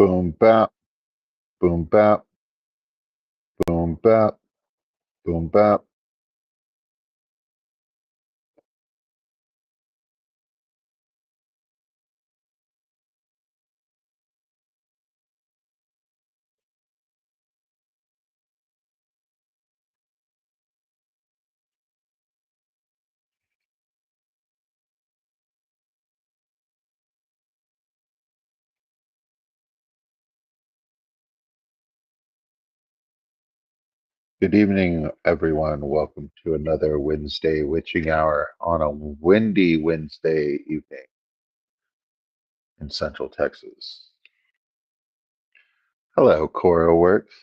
Boom bap, boom bap, boom bap, boom bap. Good evening, everyone. Welcome to another Wednesday witching hour on a windy Wednesday evening in Central Texas. Hello, Cora Works.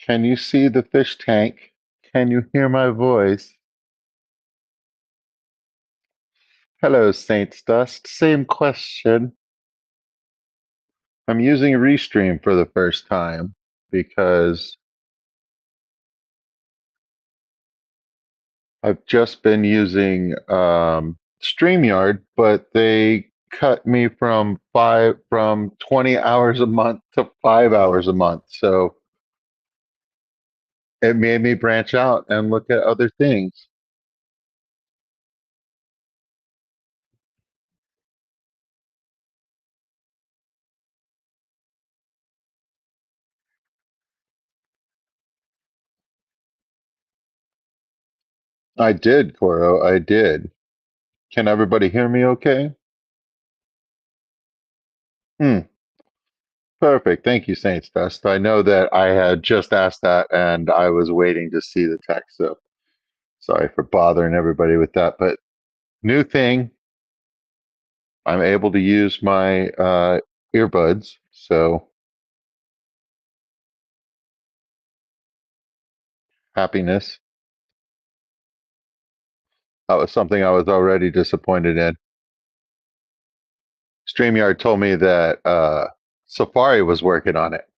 Can you see the fish tank? Can you hear my voice? Hello, Saints Dust. Same question. I'm using Restream for the first time because I've just been using StreamYard, but they cut me from 20 hours a month to 5 hours a month. So it made me branch out and look at other things. I did, Coro. I did. Can everybody hear me okay? Hmm. Perfect. Thank you, Saints Dust. I know that I had just asked that and I was waiting to see the text. So sorry for bothering everybody with that. But new thing, I'm able to use my earbuds. So happiness. That was something I was already disappointed in. StreamYard told me that Safari was working on it.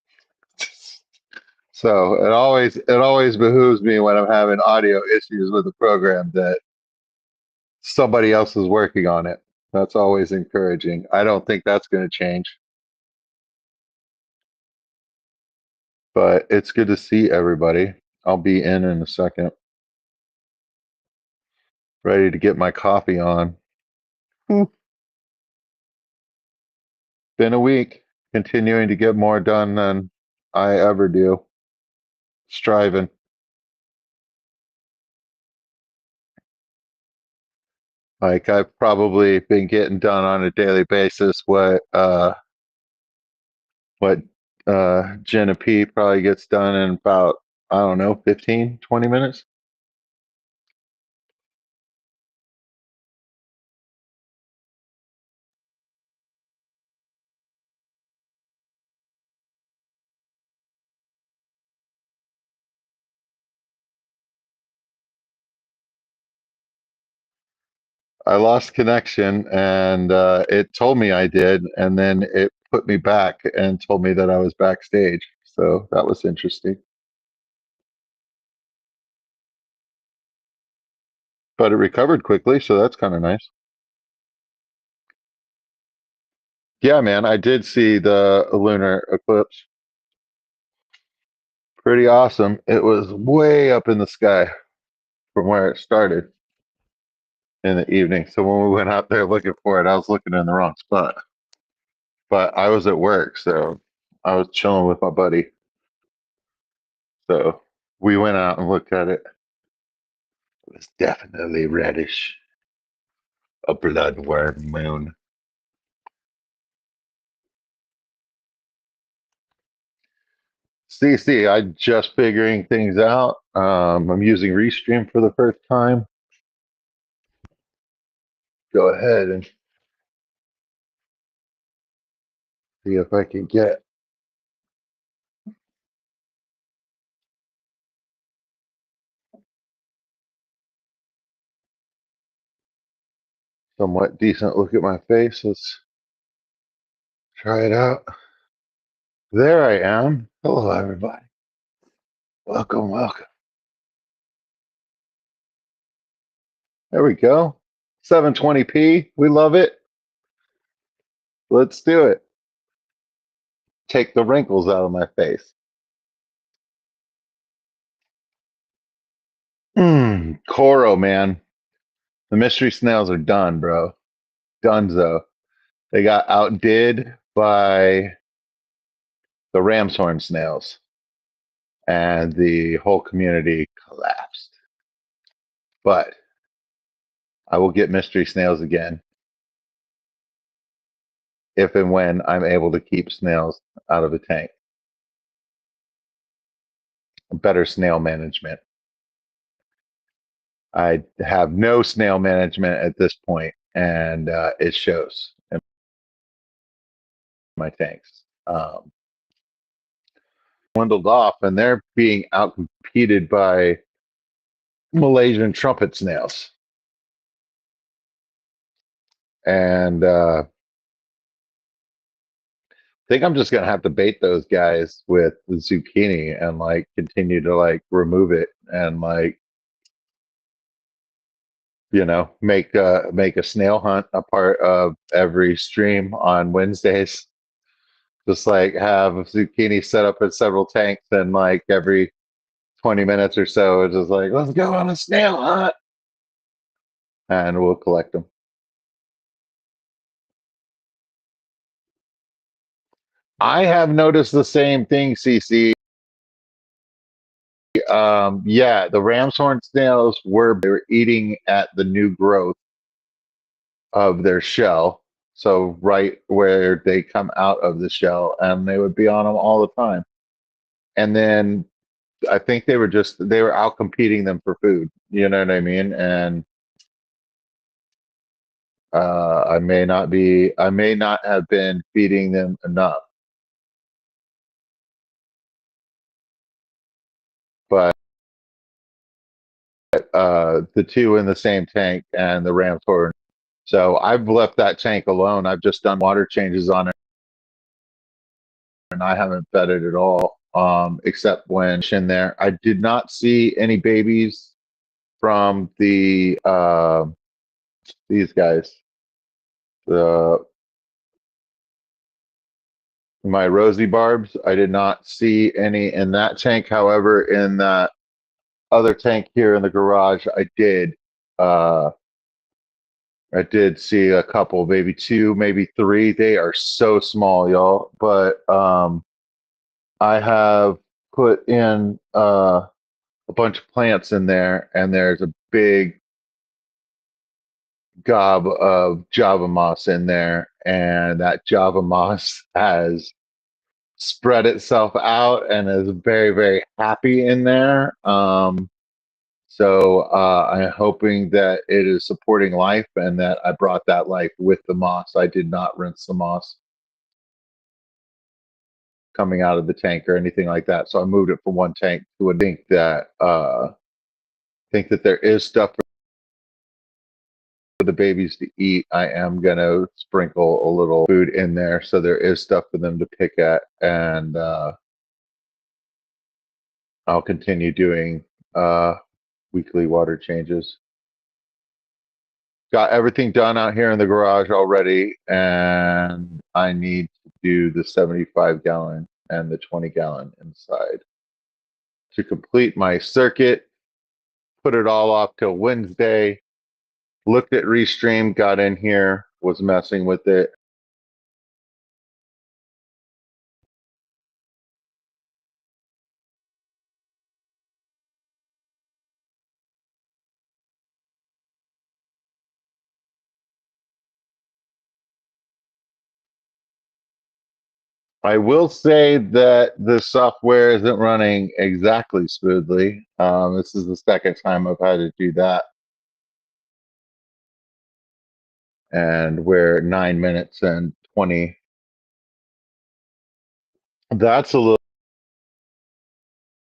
So it always behooves me when I'm having audio issues with the program that somebody else is working on it. That's always encouraging. I don't think that's going to change, but it's good to see everybody. I'll be in a second, ready to get my coffee on. Hmm. Been a week, continuing to get more done than I ever do. Striving. Like I've probably been getting done on a daily basis what Jenna P probably gets done in about, I don't know, 15, 20 minutes. I lost connection and it told me I did, and then it put me back and told me that I was backstage. So that was interesting. But it recovered quickly, so that's kind of nice. Yeah, man, I did see the lunar eclipse. Pretty awesome. It was way up in the sky from where it started in the evening. So when we went out there looking for it, I was looking in the wrong spot. But I was at work, so I was chilling with my buddy. So we went out and looked at it. It was definitely reddish, a bloodworm moon. CC, I just figuring things out. I'm using Restream for the first time. Go ahead and see if I can get somewhat decent look at my face. Let's try it out. There I am. Hello, everybody. Welcome, welcome. There we go. 720p. We love it. Let's do it. take the wrinkles out of my face. Coro, man. The mystery snails are done, bro. Dunzo. They got outdid by the ram's horn snails, and the whole community collapsed. But I will get mystery snails again if and when I'm able to keep snails out of the tank. Better snail management. I have no snail management at this point, and it shows in my tanks. Dwindled off, and they're being outcompeted by Malaysian trumpet snails. And I think I'm just gonna have to bait those guys with the zucchini and like continue to like remove it and like make a snail hunt a part of every stream on Wednesdays. Just like have zucchini set up in several tanks and like every 20 minutes or so it's just like let's go on a snail hunt and we'll collect them. I have noticed the same thing, CC. Yeah, the ram's horn snails they were eating at the new growth of their shell. So right where they come out of the shell, and they would be on them all the time. And then I think they were out competing them for food. You know what I mean? And I may not have been feeding them enough, but the two in the same tank and the ram's horn. So I've left that tank alone. I've just done water changes on it, and I haven't fed it at all, except when in there. I did not see any babies from these guys. The my rosy barbs. I did not see any in that tank. However, in that other tank here in the garage, I did. I did see a couple, maybe two, maybe three. They are so small, y'all. But I have put in a bunch of plants in there, and there's a big gob of Java moss in there, and that Java moss has spread itself out and is very, very happy in there. So I'm hoping that it is supporting life and that I brought that life with the moss. I did not rinse the moss coming out of the tank or anything like that. So I moved it from one tank to a think that there is stuff for the babies to eat. I am gonna sprinkle a little food in there so there is stuff for them to pick at, and I'll continue doing weekly water changes. Got everything done out here in the garage already, and I need to do the 75-gallon and the 20-gallon inside to complete my circuit. Put it all off till Wednesday. Looked at Restream, got in here, was messing with it. I will say that the software isn't running exactly smoothly. This is the second time I've had to do that. And we're 9 minutes and 20. That's a little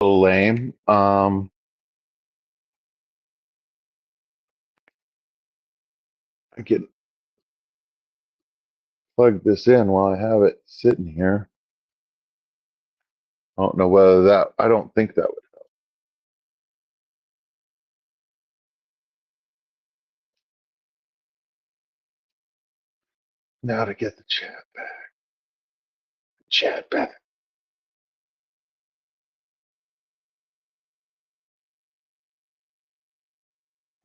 lame. I can plug this in while I have it sitting here. I don't know whether I don't think that would. Now to get the chat back. Chad back.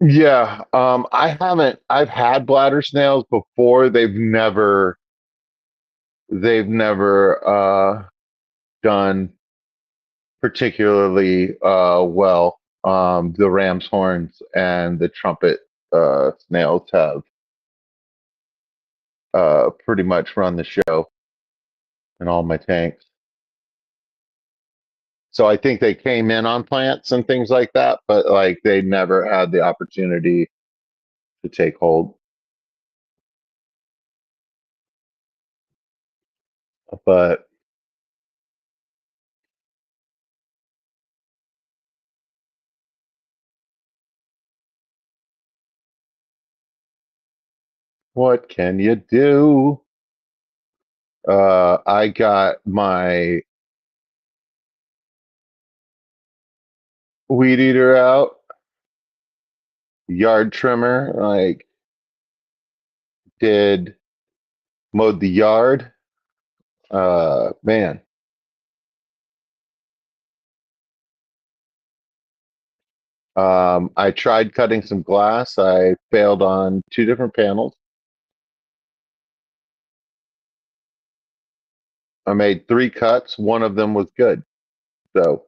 Yeah, I haven't. I've had bladder snails before. They've never done particularly well. The ram's horns and the trumpet snails have pretty much run the show in all my tanks. So I think they came in on plants and things like that, but like they never had the opportunity to take hold. But what can you do? I got my weed eater out, yard trimmer, like did mowed the yard. Man, I tried cutting some glass. I failed on two different panels. I made three cuts. One of them was good. So,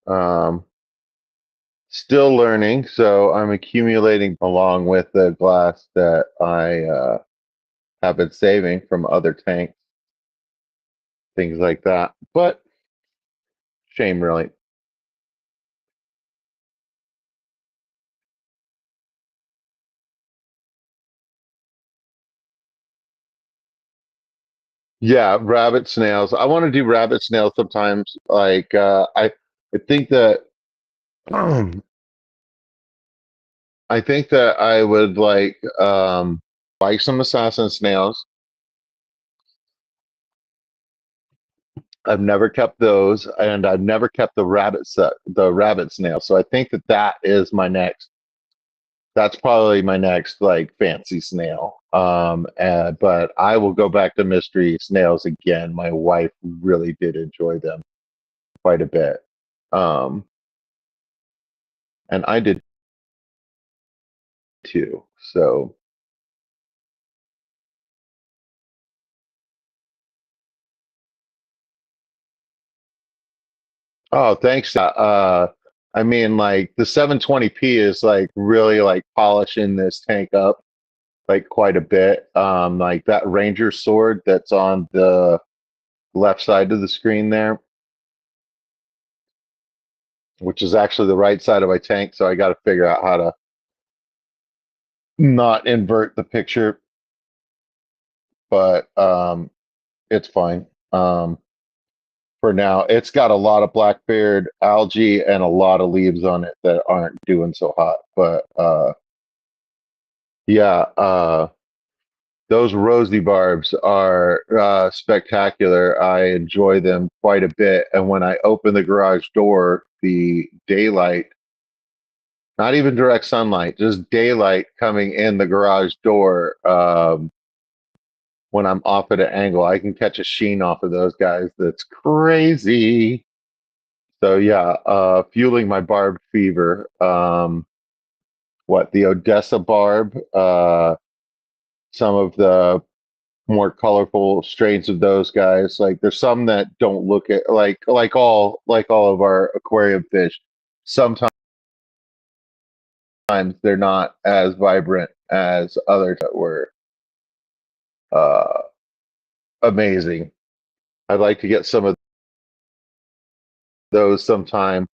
um, still learning. So I'm accumulating along with the glass that I have been saving from other tanks, things like that. But shame, really. Yeah, rabbit snails. I want to do rabbit snails sometimes. Like I think that I think that I would like some assassin snails. I've never kept those, and I've never kept the rabbit snail. So I think that that is my next. That's probably my next like fancy snail. But I will go back to mystery snails again. My wife really did enjoy them quite a bit. Um, and I did too. So, oh, thanks. I mean, like the 720p is like really like polishing this tank up like quite a bit. Like that Ranger sword that's on the left side of the screen there, which is actually the right side of my tank. So I got to figure out how to not invert the picture, but it's fine. For now, it's got a lot of blackbeard algae and a lot of leaves on it that aren't doing so hot. But yeah, those rosy barbs are spectacular. I enjoy them quite a bit. And when I open the garage door, the daylight, not even direct sunlight, just daylight coming in the garage door, when I'm off at an angle, I can catch a sheen off of those guys. That's crazy. So yeah, fueling my barb fever. What the Odessa barb, some of the more colorful strains of those guys. Like there's some that don't look at like all of our aquarium fish. Sometimes they're not as vibrant as others that were uh, amazing. I'd like to get some of those sometime,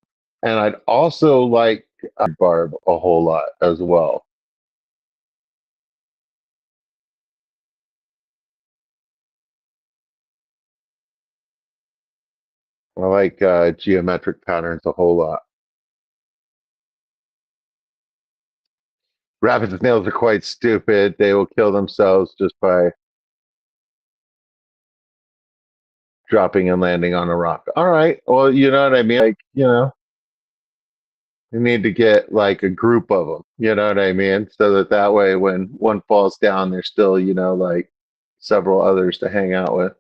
and I'd also like barb a whole lot as well. I like geometric patterns a whole lot. Rabbit snails are quite stupid. They will kill themselves just by dropping and landing on a rock. All right. Well, you know what I mean? Like, You need to get like a group of them, you know what I mean? So that that way when one falls down, there's still, like several others to hang out with.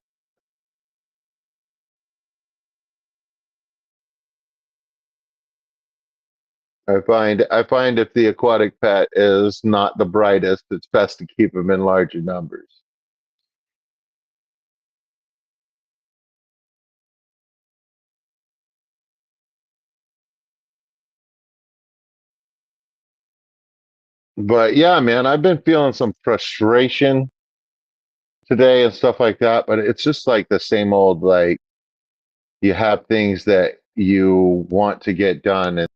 I find if the aquatic pet is not the brightest, it's best to keep them in larger numbers. But yeah, man, I've been feeling some frustration today and stuff like that, but it's just like the same old, like you have things that you want to get done and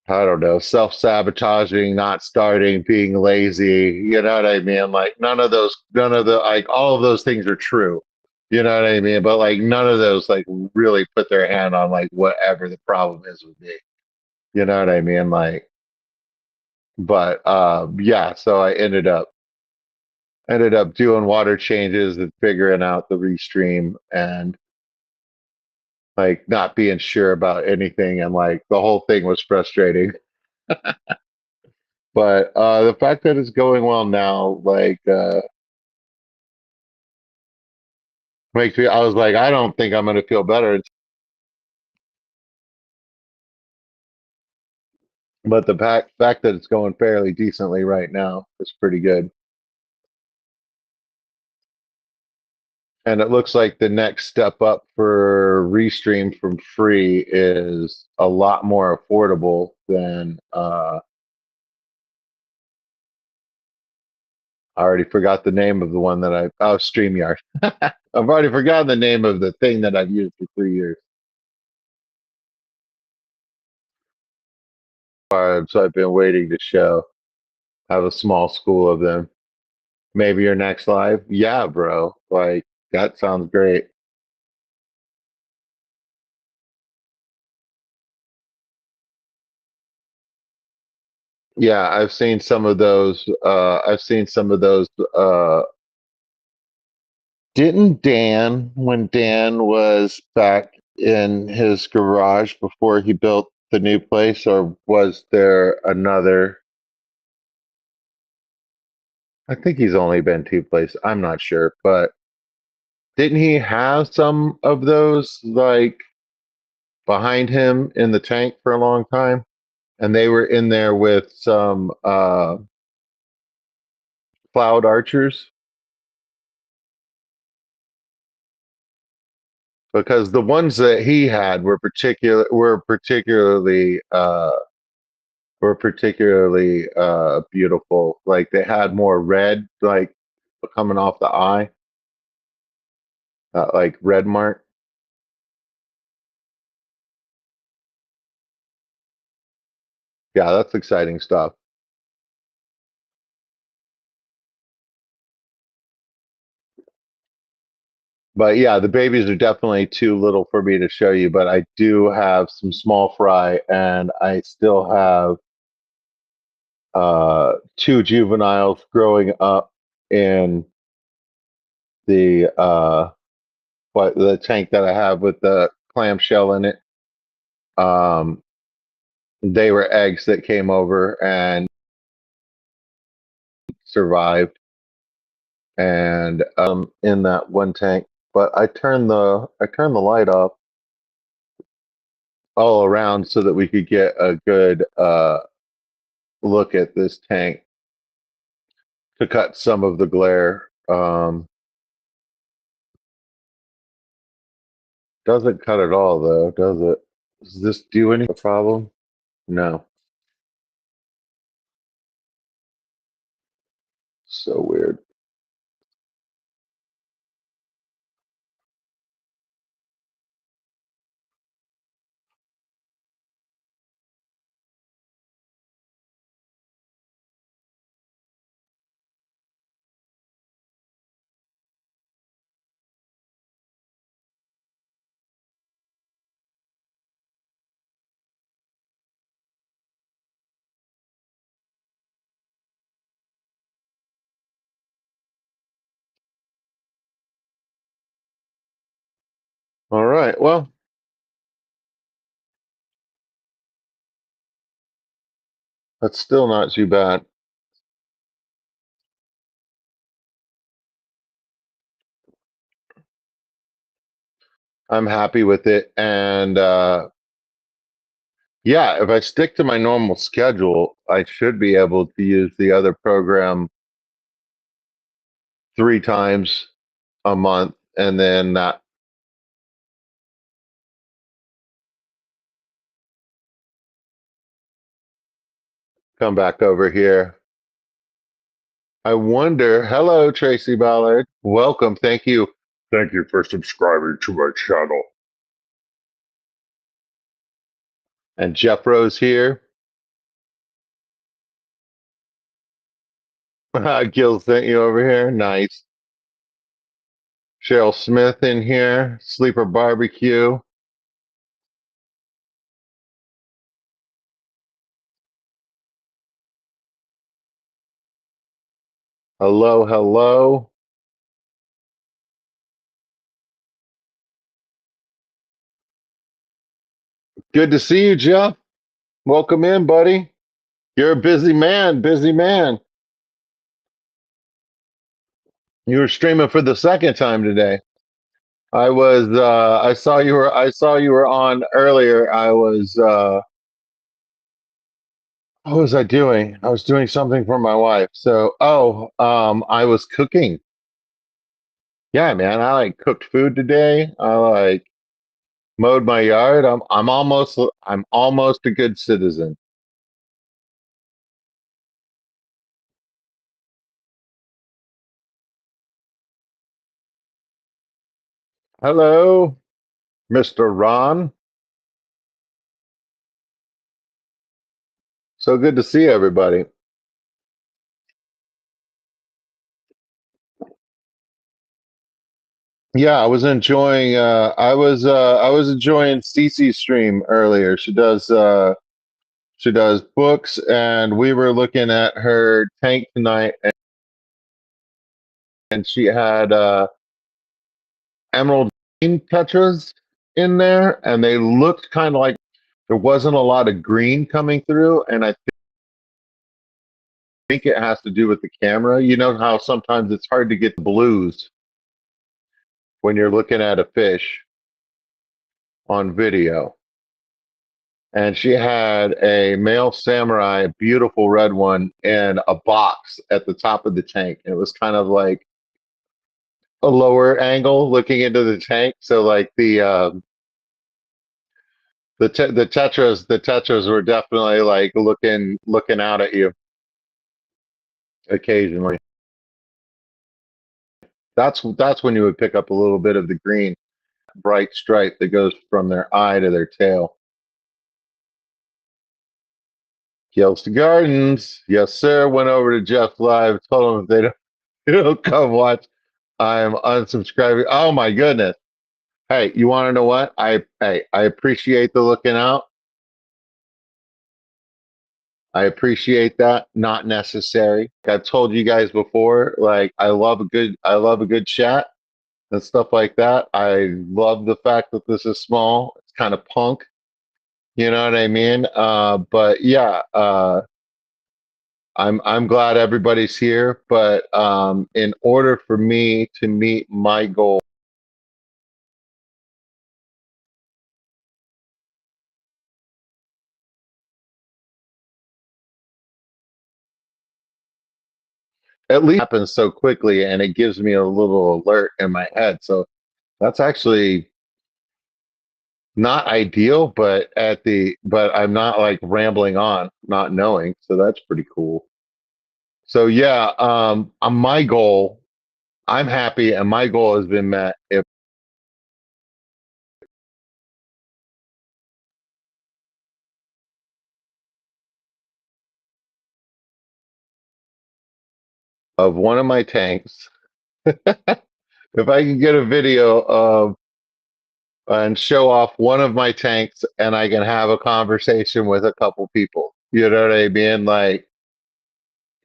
I don't know, self-sabotaging, not starting, being lazy, you know what I mean? Like none of the like all of those things are true. You know what I mean? But like none of those like really put their hand on like whatever the problem is with me. You know what I mean? Like, but yeah, so I ended up doing water changes and figuring out the restream and like not being sure about anything and like the whole thing was frustrating. But the fact that it's going well now, like makes me I was like, I don't think I'm gonna feel better. But the fact that it's going fairly decently right now is pretty good. And it looks like the next step up for Restream from free is a lot more affordable than I already forgot the name of the one that StreamYard. I've already forgotten the name of the thing that I've used for 3 years. So I've been waiting to show. Have a small school of them. Maybe your next live? Yeah, bro. Like that sounds great. Yeah, I've seen some of those. I've seen some of those. Didn't Dan, when Dan was back in his garage before he built the new place, or was there another? I think he's only been two places. I'm not sure, but didn't he have some of those like behind him in the tank for a long time? And they were in there with some cloud archers because the ones that he had were particularly beautiful. Like they had more red, like coming off the eye, like red mark. Yeah, that's exciting stuff. But yeah, the babies are definitely too little for me to show you. But I do have some small fry, and I still have two juveniles growing up in the tank that I have with the clamshell in it. Um, they were eggs that came over and survived, and in that one tank. But I turned the light off all around so that we could get a good look at this tank to cut some of the glare. Doesn't cut at all though, does it? Does this do any problem? No. So weird. All right. Well, That's still not too bad. I'm happy with it. And yeah, if I stick to my normal schedule, I should be able to use the other program 3 times a month and then not come back over here. I wonder, hello, Tracy Ballard. Welcome. Thank you. Thank you for subscribing to my channel. And Jeff Rose here. Gil sent you over here. Nice. Cheryl Smith in here. Sleeper Barbecue. Hello, hello. Good to see you, Jeff. Welcome in, buddy. You're a busy man, busy man. You were streaming for the second time today. I saw you were on earlier. What was I doing? I was doing something for my wife. I was cooking. Yeah, man, I like cooked food today. I like mowed my yard. I'm almost a good citizen. Hello, Mr. Ron. So good to see everybody. Yeah, I was enjoying Cece's stream earlier. She does books, and we were looking at her tank tonight, and she had emerald green tetras in there, and they looked kind of like there wasn't a lot of green coming through, and I think it has to do with the camera. You know how sometimes it's hard to get the blues when you're looking at a fish on video. And she had a male samurai, beautiful red one, in a box at the top of the tank. It was kind of like a lower angle looking into the tank. So like the tetras were definitely like looking out at you occasionally. That's when you would pick up a little bit of the green bright stripe that goes from their eye to their tail. Kills to Gardens, yes sir. Went over to Jeff Live, told him if they don't, they don't come watch, I'm unsubscribing. Oh my goodness. Hey, you want to know what? I appreciate the looking out. I appreciate that. Not necessary. I've told you guys before, like I love a good chat and stuff like that. I love the fact that this is small. It's kind of punk. You know what I mean? But yeah, I'm glad everybody's here. But in order for me to meet my goal, at least it happens so quickly, and it gives me a little alert in my head. So that's actually not ideal, but I'm not like rambling on, not knowing. So that's pretty cool. So yeah, my goal, I'm happy, and my goal has been met. If of one of my tanks, if I can get a video of and show off one of my tanks, and I can have a conversation with a couple people, you know what I mean? Like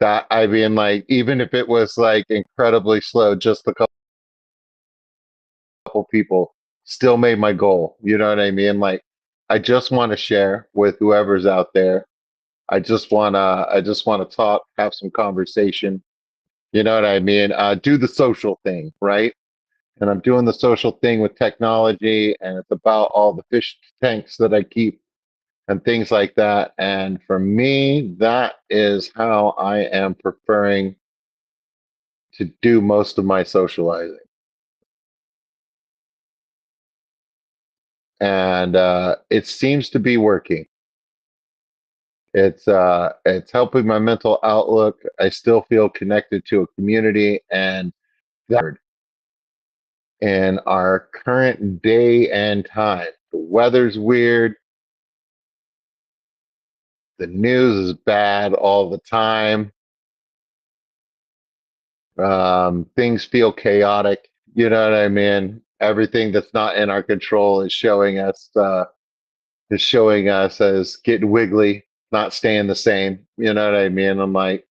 that. I mean, like even if it was like incredibly slow, just a couple people still made my goal. You know what I mean? Like I just want to share with whoever's out there. I just wanna talk, have some conversation. You know what I mean? Do the social thing, right? And I'm doing the social thing with technology, and it's about all the fish tanks that I keep and things like that. And for me, that is how I am preferring to do most of my socializing. And it seems to be working. It's helping my mental outlook. I still feel connected to a community, and that in our current day and time. The weather's weird. The news is bad all the time. Things feel chaotic. You know what I mean? Everything that's not in our control is showing us as getting wiggly, not staying the same. You know what I mean? I'm like,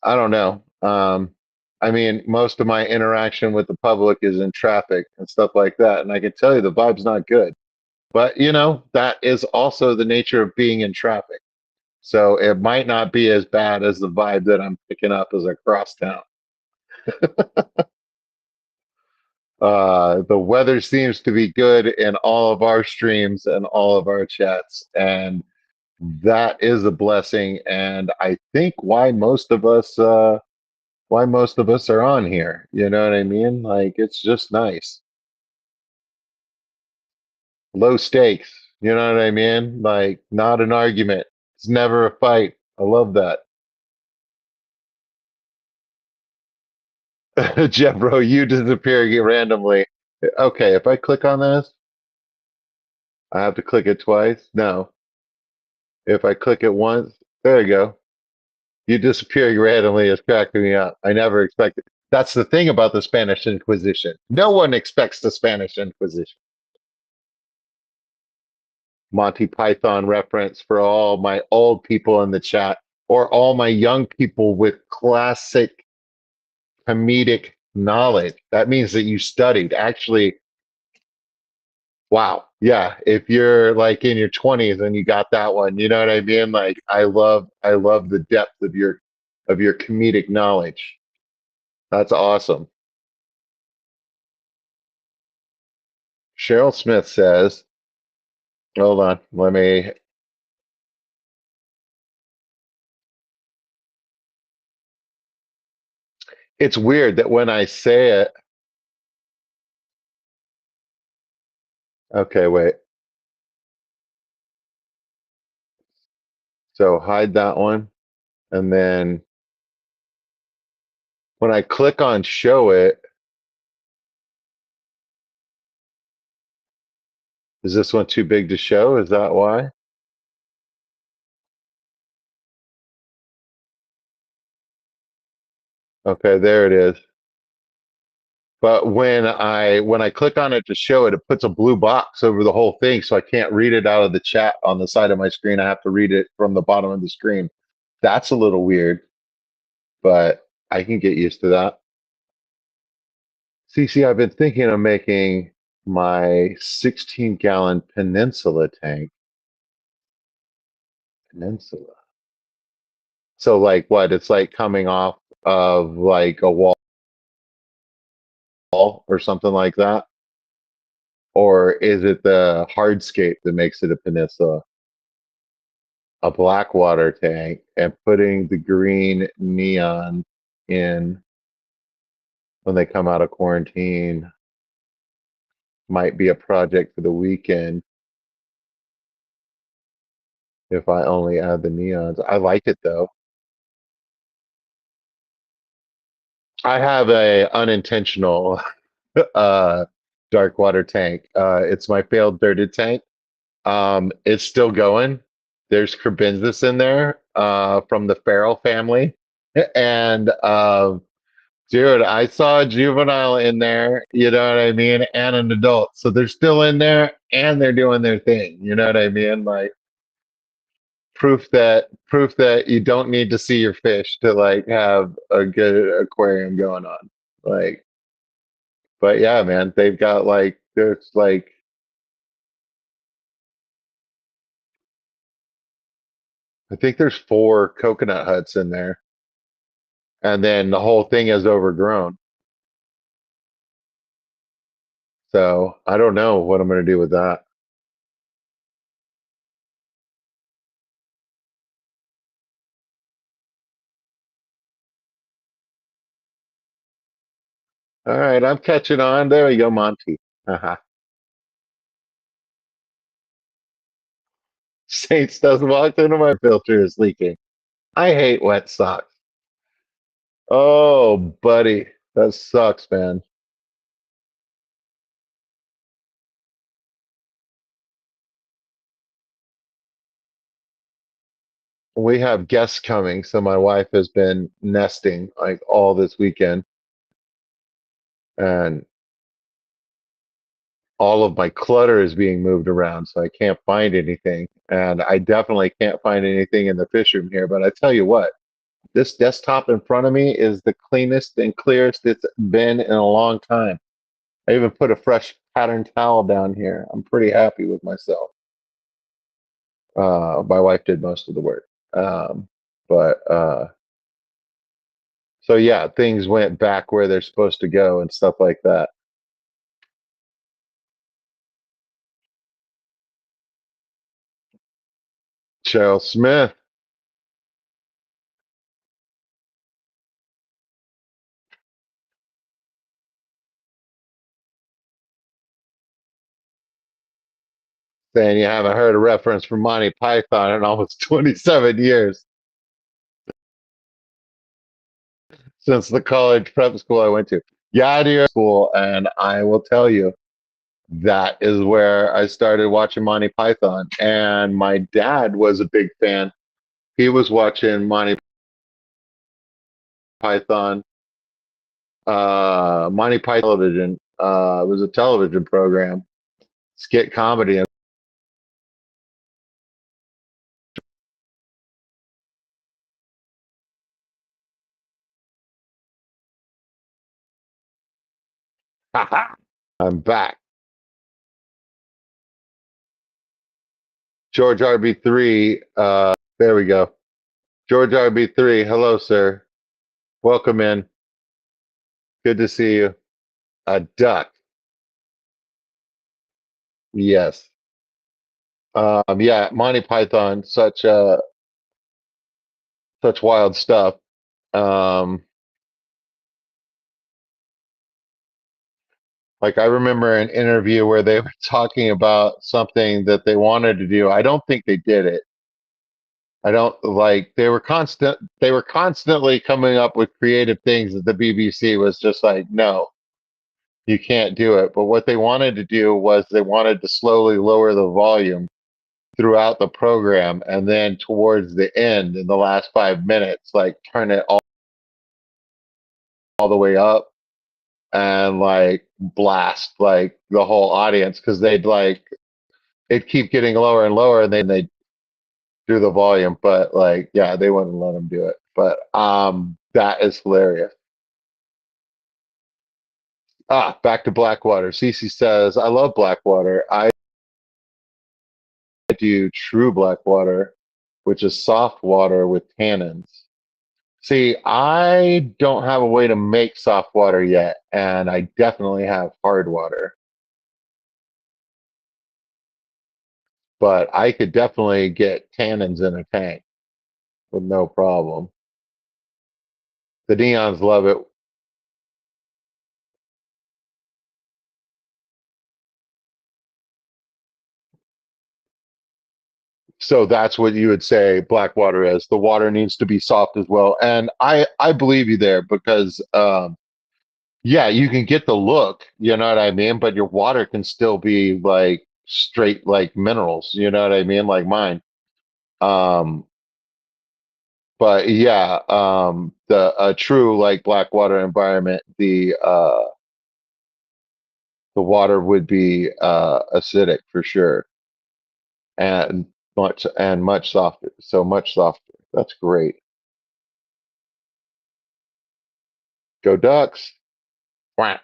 I don't know. I mean, most of my interaction with the public is in traffic and stuff like that, and I can tell you the vibe's not good. But that is also the nature of being in traffic. So it might not be as bad as the vibe that I'm picking up as I cross town. The weather seems to be good in all of our streams and all of our chats, and that is a blessing. And I think why most of us are on here. You know what I mean? Like it's just nice, low stakes. You know what I mean? Like not an argument. It's never a fight. I love that. Jeffro, you disappearing randomly. Okay, if I click on this, I have to click it twice. No. If I click it once, there you go. You disappearing randomly is cracking me up. I never expected. That's the thing about the Spanish Inquisition. No one expects the Spanish Inquisition. Monty Python reference for all my old people in the chat or all my young people with classic comedic knowledge. That means that you studied. Actually, wow. Yeah, if you're like in your 20s and you got that one, you know what I mean? Like I love the depth of your comedic knowledge. That's awesome. Cheryl Smith says, hold on, it's weird that when I say it, okay, wait. So hide that one. And then when I click on show it, is this one too big to show? Is that why? Okay, there it is. But when I click on it to show it, it puts a blue box over the whole thing, so I can't read it out of the chat on the side of my screen. I have to read it from the bottom of the screen. That's a little weird, but I can get used to that. CC, I've been thinking of making my 16-gallon Peninsula tank. Peninsula. So like what? It's like coming off of like a wall or something like that? Or is it the hardscape that makes it a peninsula? A black water tank and putting the green neon in when they come out of quarantine might be a project for the weekend if I only add the neons. I like it though. I have a unintentional uh dark water tank. It's my failed dirted tank. It's still going. There's Crebensis in there from the Farrell family. And dude, I saw a juvenile in there, you know what I mean, and an adult. So they're still in there and they're doing their thing. You know what I mean? Like proof that you don't need to see your fish to like have a good aquarium going on. Like, but yeah, man, they've got like there's like I think there's four coconut huts in there, and then the whole thing is overgrown. So I don't know what I'm going to do with that. All right, I'm catching on. There you go, Monty. Uh-huh. Saints doesn't walk into my filter is leaking. I hate wet socks. Oh, buddy, that sucks, man. We have guests coming, so my wife has been nesting like all this weekend, and all of my clutter is being moved around, so I can't find anything. And I definitely can't find anything in the fish room here. But I tell you what, this desktop in front of me is the cleanest and clearest it's been in a long time. I even put a fresh pattern towel down here. I'm pretty happy with myself. My wife did most of the work. Um, but so yeah, things went back where they're supposed to go and stuff like that. Cheryl Smith saying you haven't heard a reference from Monty Python in almost 27 years since the college prep school I went to. Yeah, dear school, and I will tell you that is where I started watching Monty Python. And my dad was a big fan. He was watching Monty Python, Monty Python television. It was a television program, skit comedy. I'm back. George RB3. There we go. George RB3. Hello, sir. Welcome in. Good to see you. A duck. Yes. Yeah, Monty Python, such wild stuff. Um, like I remember an interview where they were talking about something that they wanted to do. I don't think they did it. I don't like they were constantly coming up with creative things that the BBC was just like, no, you can't do it. But what they wanted to do was they wanted to slowly lower the volume throughout the program and then towards the end in the last 5 minutes, like turn it all the way up and like blast like the whole audience because they'd like it'd keep getting lower and lower and then they'd do the volume. But like, yeah, they wouldn't let them do it. But that is hilarious. Back to Blackwater. Cece says, I love Blackwater. I do true Blackwater, which is soft water with tannins. See, I don't have a way to make soft water yet, and I definitely have hard water, but I could definitely get tannins in a tank with no problem. The Neons love it. So that's what you would say Blackwater is. The water needs to be soft as well. And I believe you there because yeah, you can get the look, you know what I mean? But your water can still be like straight like minerals, you know what I mean? Like mine. Um, but yeah, the a true like Blackwater environment, the water would be acidic for sure and much softer. So much softer. That's great. Go Ducks. Quack.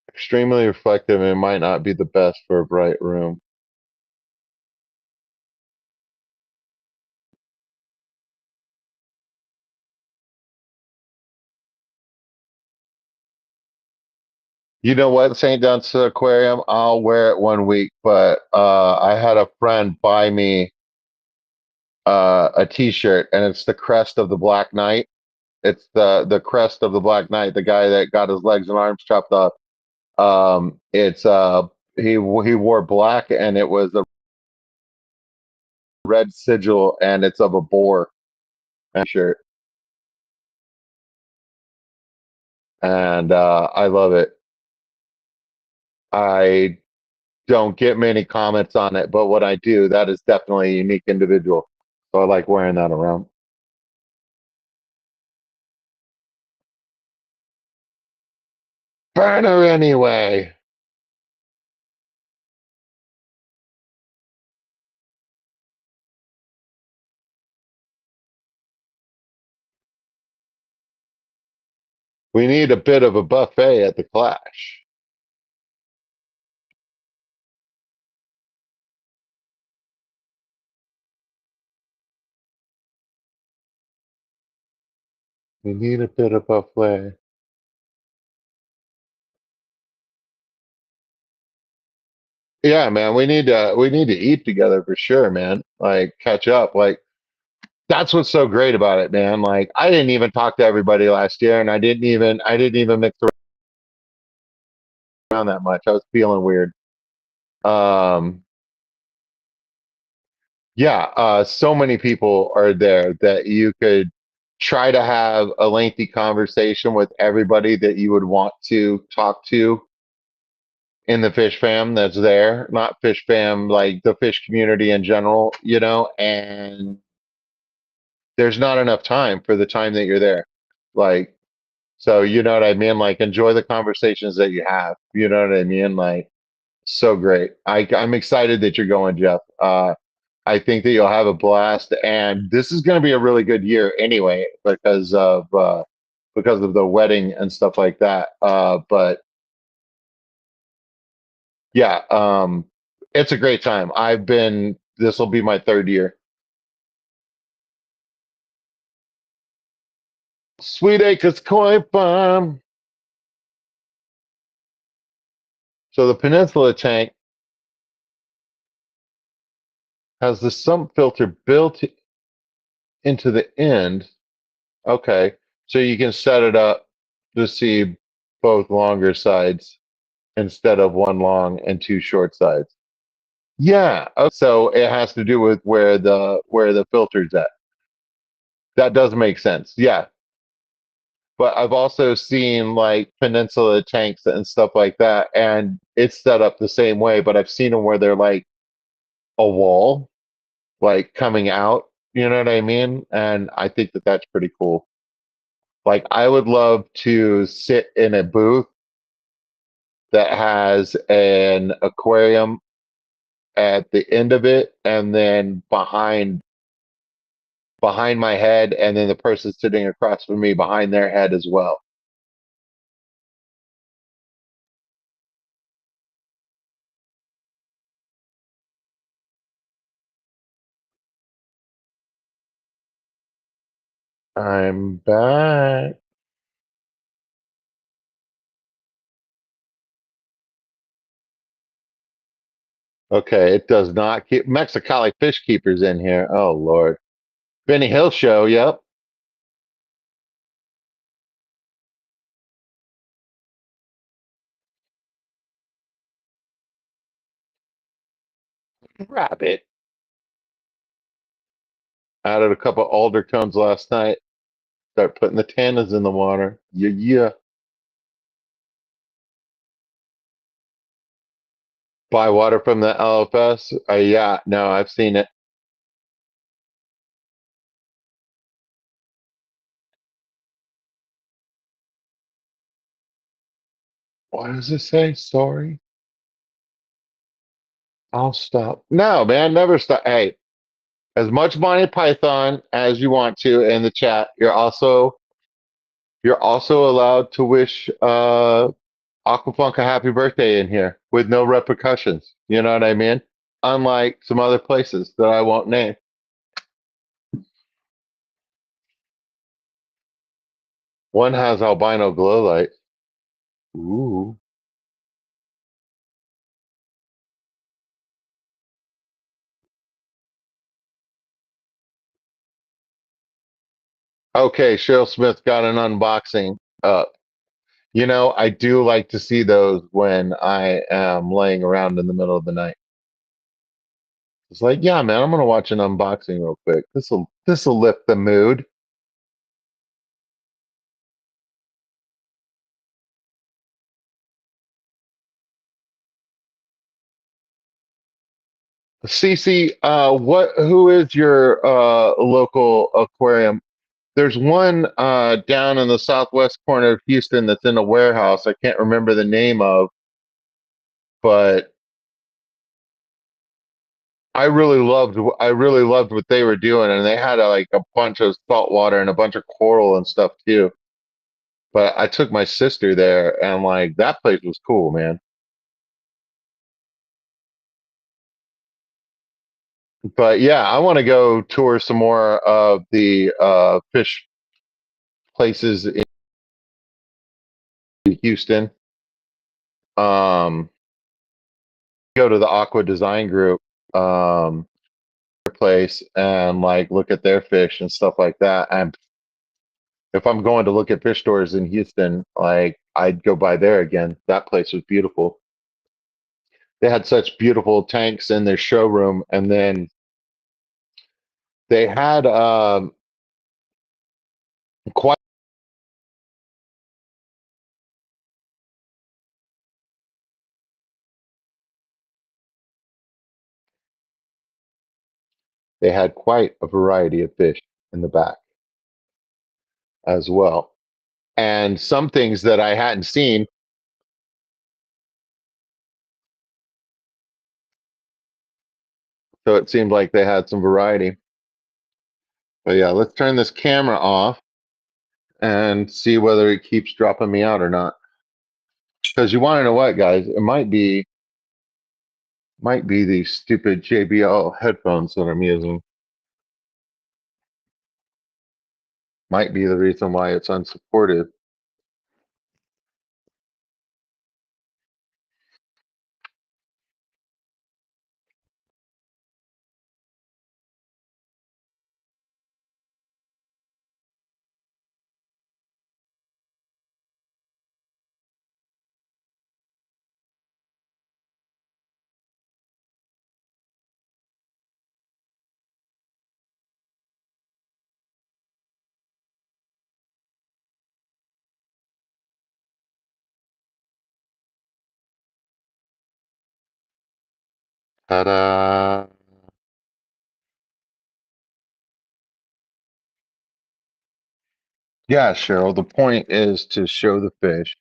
Extremely reflective and might not be the best for a bright room. You know what, St. Dunn's Aquarium? I'll wear it one week, but I had a friend buy me a T-shirt, and it's the crest of the Black Knight. It's the crest of the Black Knight, the guy that got his legs and arms chopped off. It's he wore black, and it was a red sigil, and it's of a boar shirt, and I love it. I don't get many comments on it, but what I do, that is definitely a unique individual. So I like wearing that around. Burner anyway. We need a bit of a buffet at the Clash. We need a bit of buffet. Yeah, man, we need to eat together for sure, man. Like catch up. Like that's what's so great about it, man. Like I didn't even talk to everybody last year, and I didn't even mix around that much. I was feeling weird. Um, yeah, so many people are there that you could try to have a lengthy conversation with everybody that you would want to talk to in the fish fam that's there, not fish fam, like the fish community in general, and there's not enough time for the time that you're there. Like, so you know what I mean? Like, enjoy the conversations that you have. You know what I mean? Like, so great. I'm excited that you're going, Jeff. I think that you'll have a blast, and this is going to be a really good year anyway because of the wedding and stuff like that. But yeah, it's a great time. I've been. This will be my third year. Sweet Acres Koi Farm. So the Peninsula tank has the sump filter built into the end. Okay, so you can set it up to see both longer sides instead of one long and two short sides. Yeah, so it has to do with where the filter's at. That does make sense. Yeah, but I've also seen like peninsula tanks and stuff like that, and it's set up the same way. But I've seen them where they're like a wall, like coming out. You know what I mean? And I think that that's pretty cool. Like I would love to sit in a booth that has an aquarium at the end of it, and then behind my head, and then the person sitting across from me behind their head as well. I'm back. Okay, it does not keep Mexicali fish keepers in here. Oh Lord. Benny Hill show, yep. Rabbit. Added a couple alder cones last night. Start putting the tannas in the water. Yeah, yeah. Buy water from the LFS. Yeah, no, I've seen it. What does it say? Sorry. I'll stop. No, man, never stop. Hey, as much Monty Python as you want to in the chat. You're also allowed to wish Aquafunk a happy birthday in here with no repercussions. You know what I mean? Unlike some other places that I won't name. One has albino glow light. Ooh. Okay, Cheryl Smith got an unboxing. I do like to see those when I am laying around in the middle of the night. It's like, yeah, man, I'm gonna watch an unboxing real quick. This'll lift the mood. Cece, who is your local aquarium? There's one down in the southwest corner of Houston that's in a warehouse. I can't remember the name of, but I really loved what they were doing, and they had like a bunch of salt water and a bunch of coral and stuff too. But I took my sister there, and like that place was cool, man. But yeah, I want to go tour some more of the fish places in Houston. Um, go to the Aqua Design Group place and like look at their fish and stuff like that. And if I'm going to look at fish stores in Houston, like I'd go by there again. That place was beautiful. They had such beautiful tanks in their showroom, and then they had quite a variety of fish in the back as well, and some things that I hadn't seen. So it seemed like they had some variety. But yeah, let's turn this camera off and see whether it keeps dropping me out or not. Because you want to know what, guys? It might be these stupid JBL headphones that I'm using. Might be the reason why it's unsupported. Ta-da! Yeah, Cheryl. The point is to show the fish,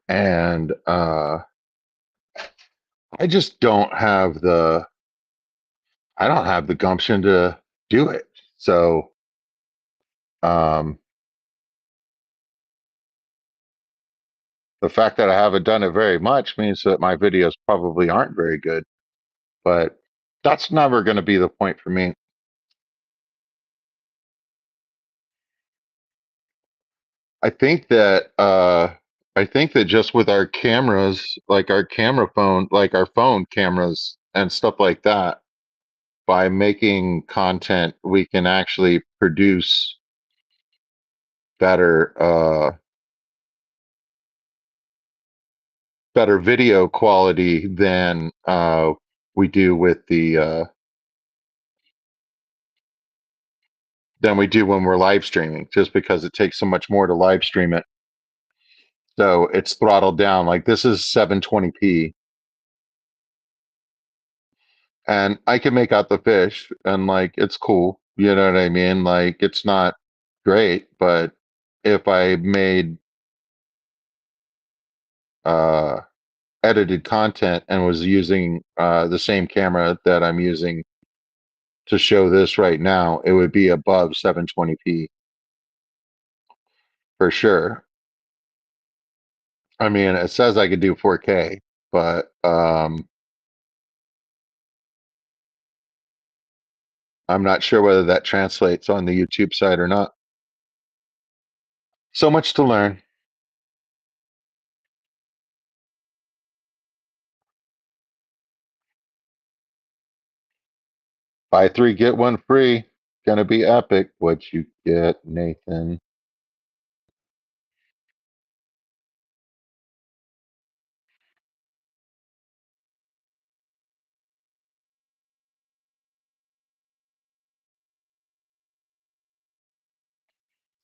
and I just I don't have the gumption to do it. So um, the fact that I haven't done it very much means that my videos probably aren't very good. But that's never going to be the point for me. I think that just with our cameras, like our camera phone, like our phone cameras and stuff like that, by making content, we can actually produce better better video quality than we do with the than we do when we're live streaming, just because it takes so much more to live stream it. So it's throttled down. Like this is 720p, and I can make out the fish, and like it's cool. You know what I mean? Like it's not great, but if I made uh, edited content and was using the same camera that I'm using to show this right now, it would be above 720p for sure. I mean, it says I could do 4K, but I'm not sure whether that translates on the YouTube side or not. So much to learn. Buy three, get one free. gonna be epic. What you get, Nathan?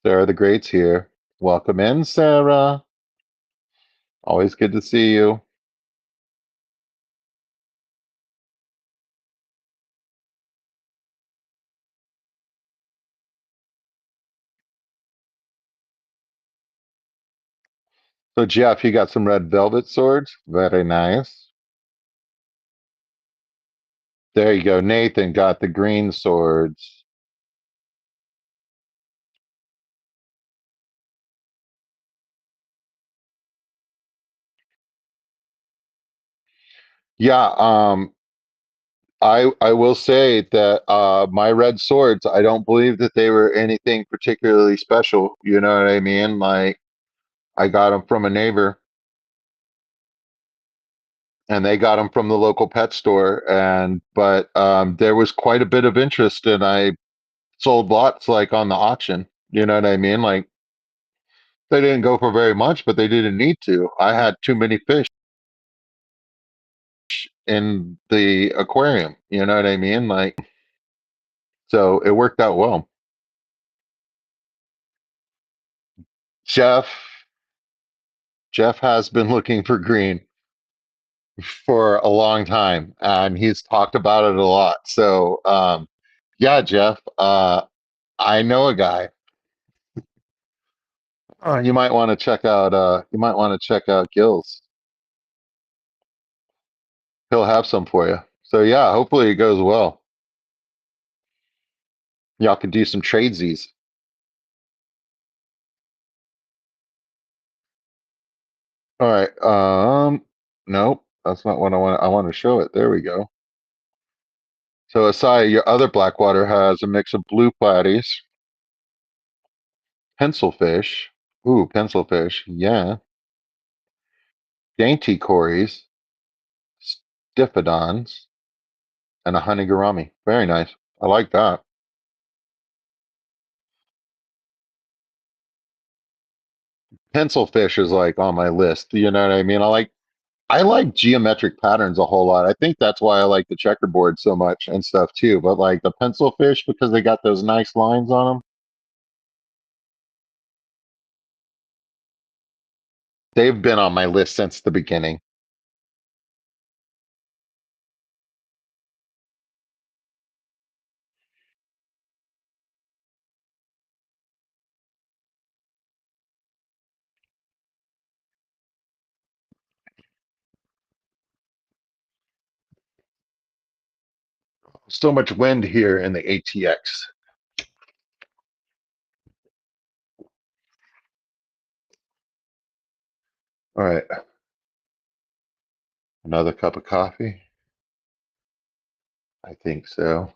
Sarah the Great's here. Welcome in, Sarah. Always good to see you. So, Jeff, you got some red velvet swords? Very nice. There you go. Nathan got the green swords. Yeah, I will say that my red swords, I don't believe that they were anything particularly special. You know what I mean? Like I got them from a neighbor, and they got them from the local pet store, and but there was quite a bit of interest, and I sold lots like on the auction. You know what I mean? Like they didn't go for very much, but they didn't need to. I had too many fish in the aquarium. You know what I mean? Like so it worked out well. Jeff Jeff has been looking for green for a long time, and he's talked about it a lot. So, yeah, Jeff, I know a guy. You might want to check out. You might want to check out Gills. He'll have some for you. So, yeah, hopefully it goes well. Y'all can do some tradesies. All right. Nope, that's not what I want. I want to show it. There we go. So, Asai, your other Blackwater has a mix of blue platies, pencilfish. Ooh, pencilfish. Yeah. Dainty cories, Stiffodons, and a honeygarami. Very nice. I like that. Pencil fish is like on my list. You know what I mean? I like geometric patterns a whole lot. I think that's why I like the checkerboard so much and stuff too. But like the pencil fish because they got those nice lines on them. They've been on my list since the beginning. So much wind here in the ATX. All right, another cup of coffee. I think so.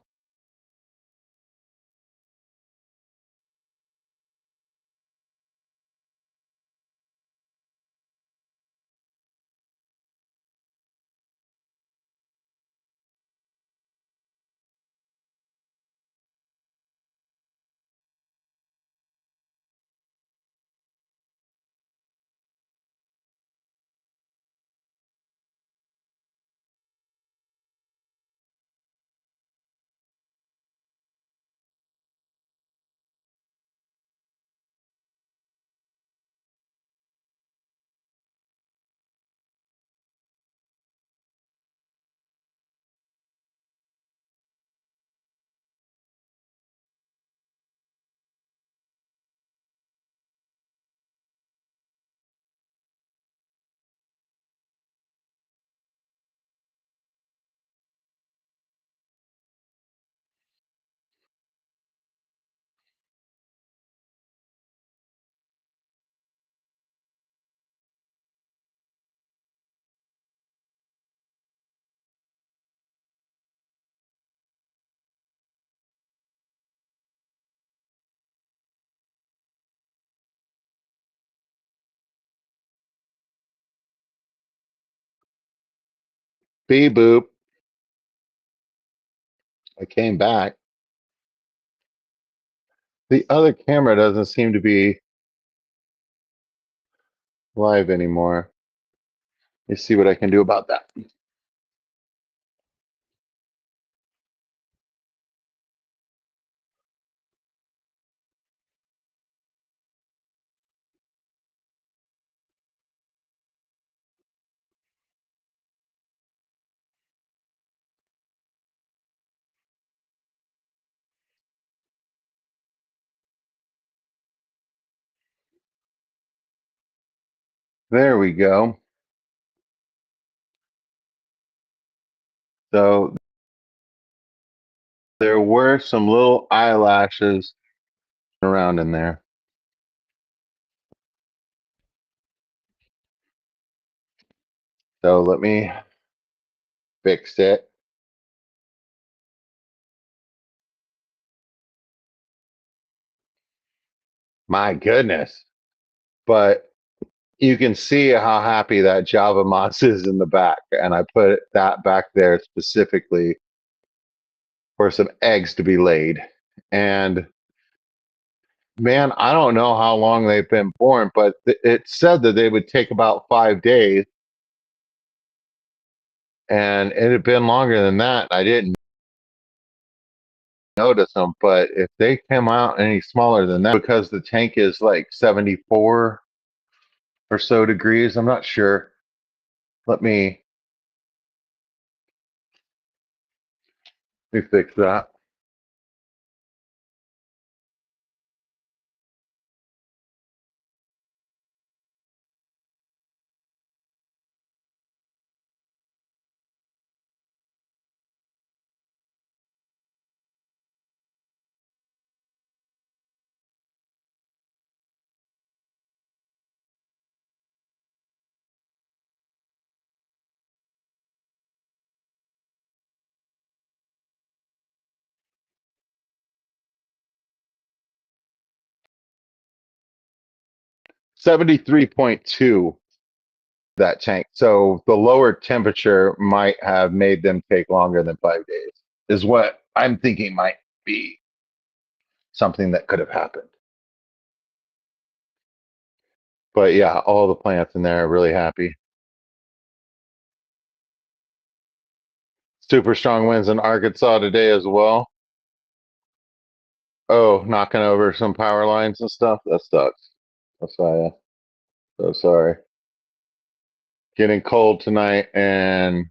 Beep boop. I came back. The other camera doesn't seem to be live anymore. Let's see what I can do about that. There we go. So there were some little eyelashes around in there. So let me fix it. My goodness. But you can see how happy that Java Moss is in the back. And I put that back there specifically for some eggs to be laid. And man, I don't know how long they've been born, but it said that they would take about 5 days. And it had been longer than that. I didn't notice them, but if they come out any smaller than that, because the tank is like 74 or so degrees, I'm not sure. Let me fix that. $73.2 that tank. So the lower temperature might have made them take longer than 5 days, is what I'm thinking might be something that could have happened. But yeah, all the plants in there are really happy. Super strong winds in Arkansas today as well. Oh, knocking over some power lines and stuff. That sucks. That's why. So sorry. Getting cold tonight and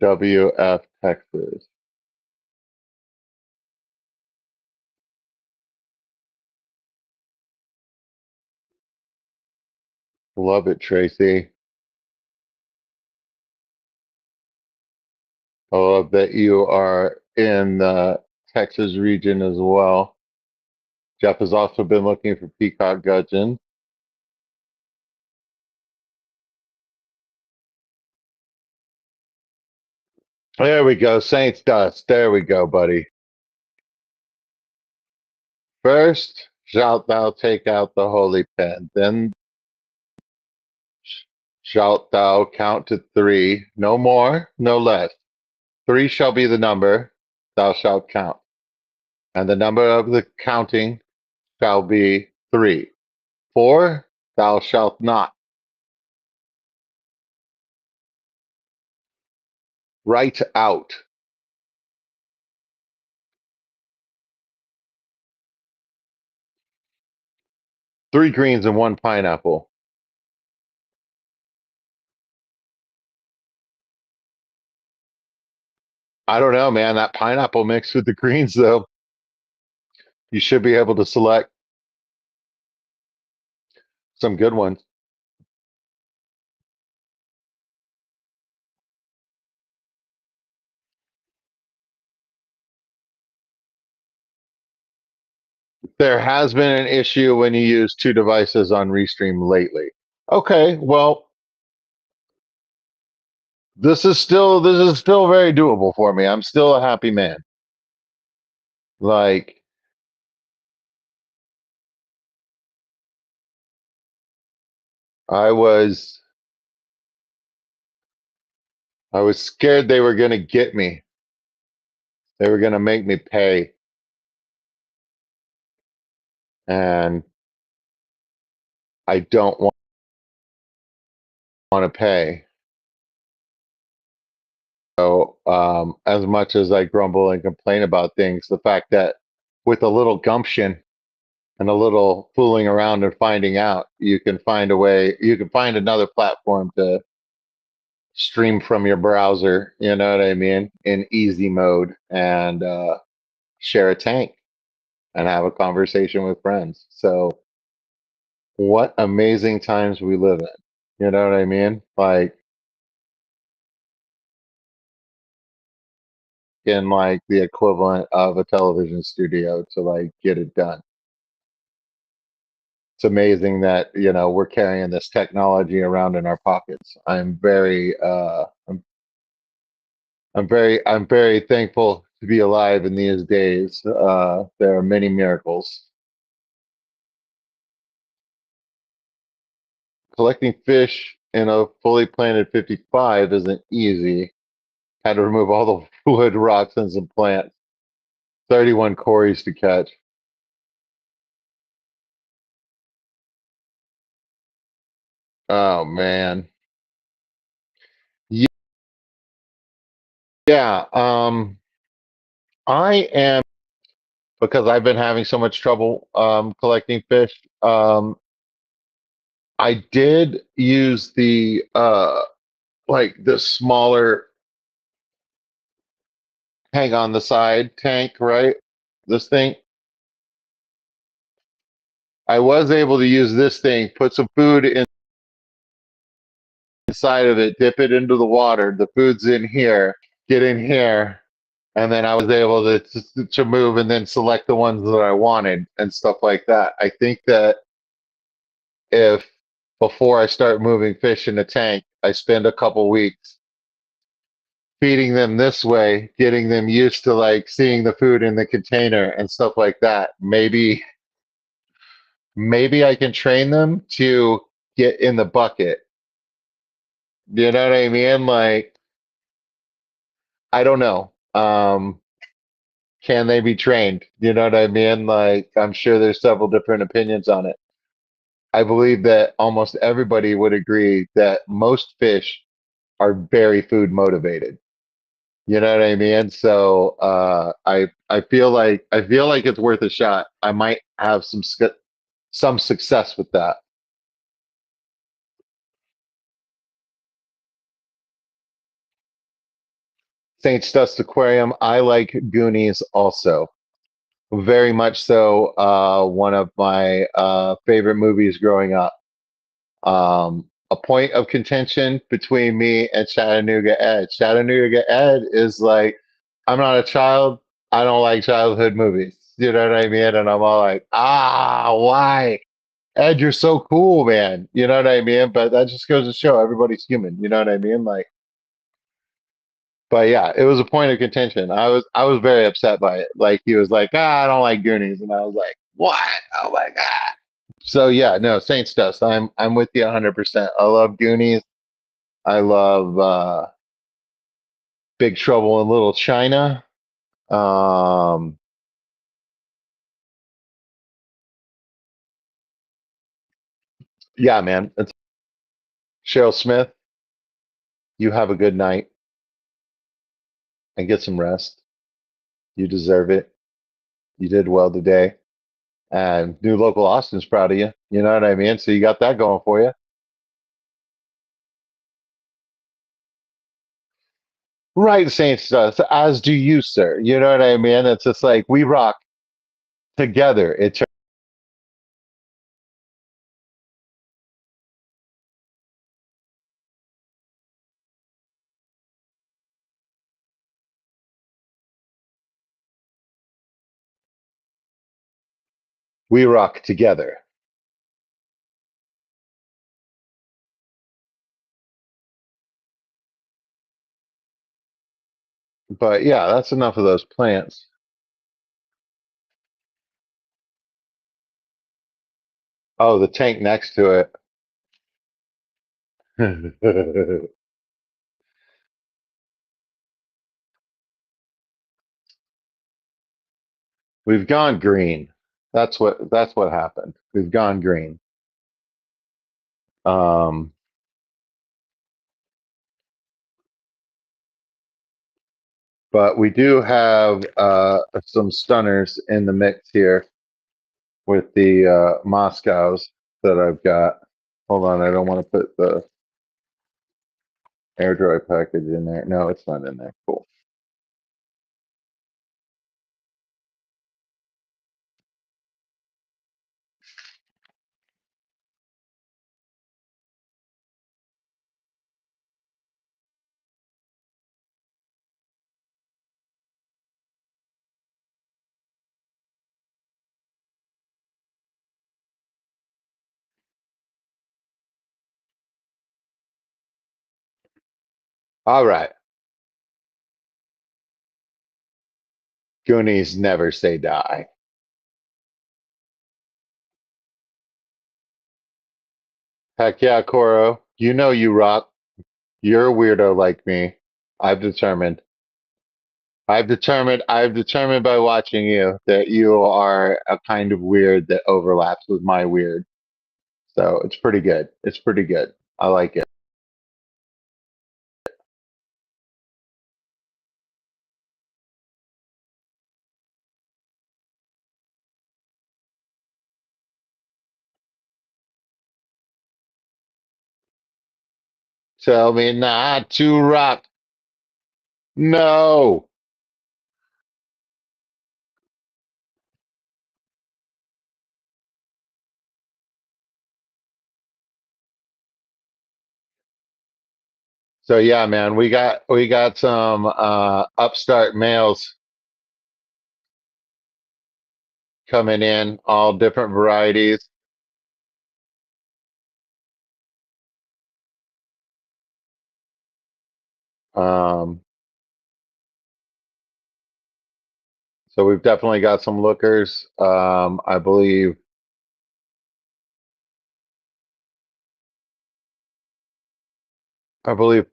WF Texas. Love it, Tracy. I love that you are in the Texas region as well. Jeff has also been looking for peacock gudgeon. There we go, Saints dust. There we go, buddy. First shalt thou take out the holy pen, then shalt thou count to three, no more, no less. Three shall be the number thou shalt count, and the number of the counting shall be three. Four thou shalt not write out. Three greens and one pineapple. I don't know, man. That pineapple mixed with the greens, though, you should be able to select some good ones. There has been an issue when you use two devices on Restream lately. Okay, well, this is still very doable for me. I'm still a happy man. Like I was I was scared they were going to get me. They were going to make me pay, and I don't want to pay. So, as much as I grumble and complain about things, the fact that with a little gumption and a little fooling around and finding out, you can find a way, you can find another platform to stream from your browser, you know what I mean, in easy mode and share a tank and have a conversation with friends. So, what amazing times we live in. You know what I mean? Like in like the equivalent of a television studio to like get it done. It's amazing that, you know, we're carrying this technology around in our pockets. I'm very thankful to be alive in these days. There are many miracles. Collecting fish in a fully planted 55 isn't easy. Had to remove all the wood, rocks, and some plants. 31 cories to catch. Oh man. Yeah, I am because I've been having so much trouble collecting fish. I did use the like the smaller hang on the side tank, right? This thing. I was able to use this thing, put some food inside of it, dip it into the water. The food's in here, get in here, and then I was able to move and then select the ones that I wanted and stuff like that. I think that if before I start moving fish in the tank, I spend a couple weeks feeding them this way, getting them used to like seeing the food in the container and stuff like that. Maybe I can train them to get in the bucket. You know what I mean? Like, I don't know. Can they be trained? You know what I mean? Like, I'm sure there's several different opinions on it. I believe that almost everybody would agree that most fish are very food motivated. You know what I mean? So I feel like it's worth a shot. I might have some success with that. Saints Dust Aquarium. I like Goonies also. Very much so. One of my favorite movies growing up. A point of contention between me and Chattanooga Ed. Chattanooga Ed is like, I'm not a child. I don't like childhood movies. You know what I mean? And I'm all like, why? Ed, you're so cool, man. You know what I mean? But that just goes to show everybody's human. You know what I mean? Like, but yeah, it was a point of contention. I was very upset by it. Like he was like, I don't like Goonies, and I was like, what? Oh my god. So yeah, no, Saints Dust. I'm with you 100%. I love Goonies. I love Big Trouble in Little China. Um, yeah, man. It's Cheryl Smith. You have a good night and get some rest. You deserve it. You did well today. And New Local Austin's proud of you. You know what I mean? So you got that going for you. Right, Saints does, as do you, sir. You know what I mean? It's just like we rock together. We rock together. But yeah, that's enough of those plants. Oh, the tank next to it. We've gone green. That's what happened. We've gone green. Um, but we do have some stunners in the mix here with the Moscows that I've got. Hold on, I don't want to put the air dry package in there. No, it's not in there. Cool. All right. Goonies never say die. Heck yeah, Koro. You know you rock. You're a weirdo like me. I've determined. I've determined by watching you that you are a kind of weird that overlaps with my weird. So it's pretty good. It's pretty good. I like it. Tell me not to rock. No. So yeah, man, we got some upstart males coming in, all different varieties. Um, so we've definitely got some lookers. I believe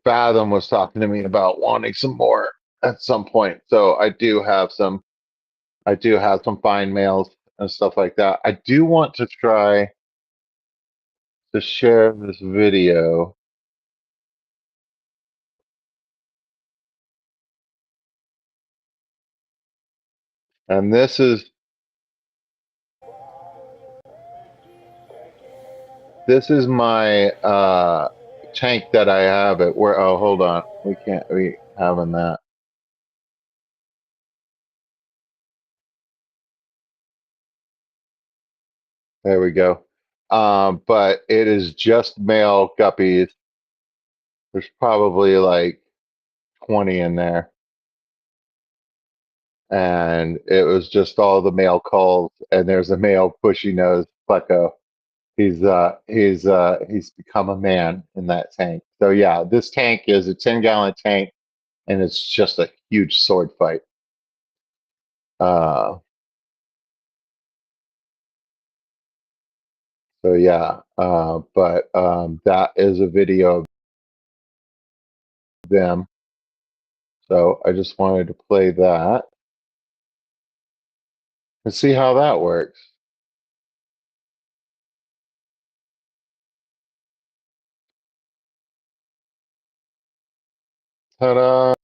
Fathom was talking to me about wanting some more at some point. So I do have some fine males and stuff like that. I do want to try to share this video, and this is my tank that I have it where. Oh, hold on, we can't be having that. There we go. But it is just male guppies. There's probably like 20 in there, and it was just all the male culls, and there's a male bushy nose plecko. He's become a man in that tank. So yeah, this tank is a 10-gallon tank, and it's just a huge sword fight. Uh, so yeah, but that is a video of them. So I just wanted to play that and see how that works. Ta-da!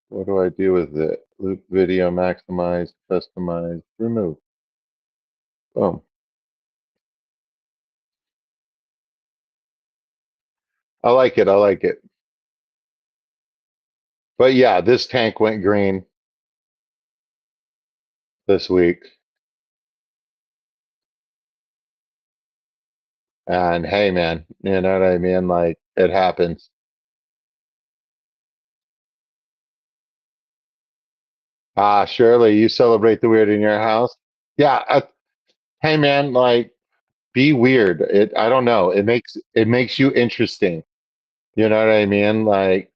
What do I do with it? Loop video, maximize, customize, remove. Boom. I like it. I like it. But yeah, this tank went green this week. And hey, man, you know what I mean? Like, it happens. Ah, Shirley, you celebrate the weird in your house? Yeah. Hey, man, like, be weird. I don't know. It makes you interesting. You know what I mean? Like,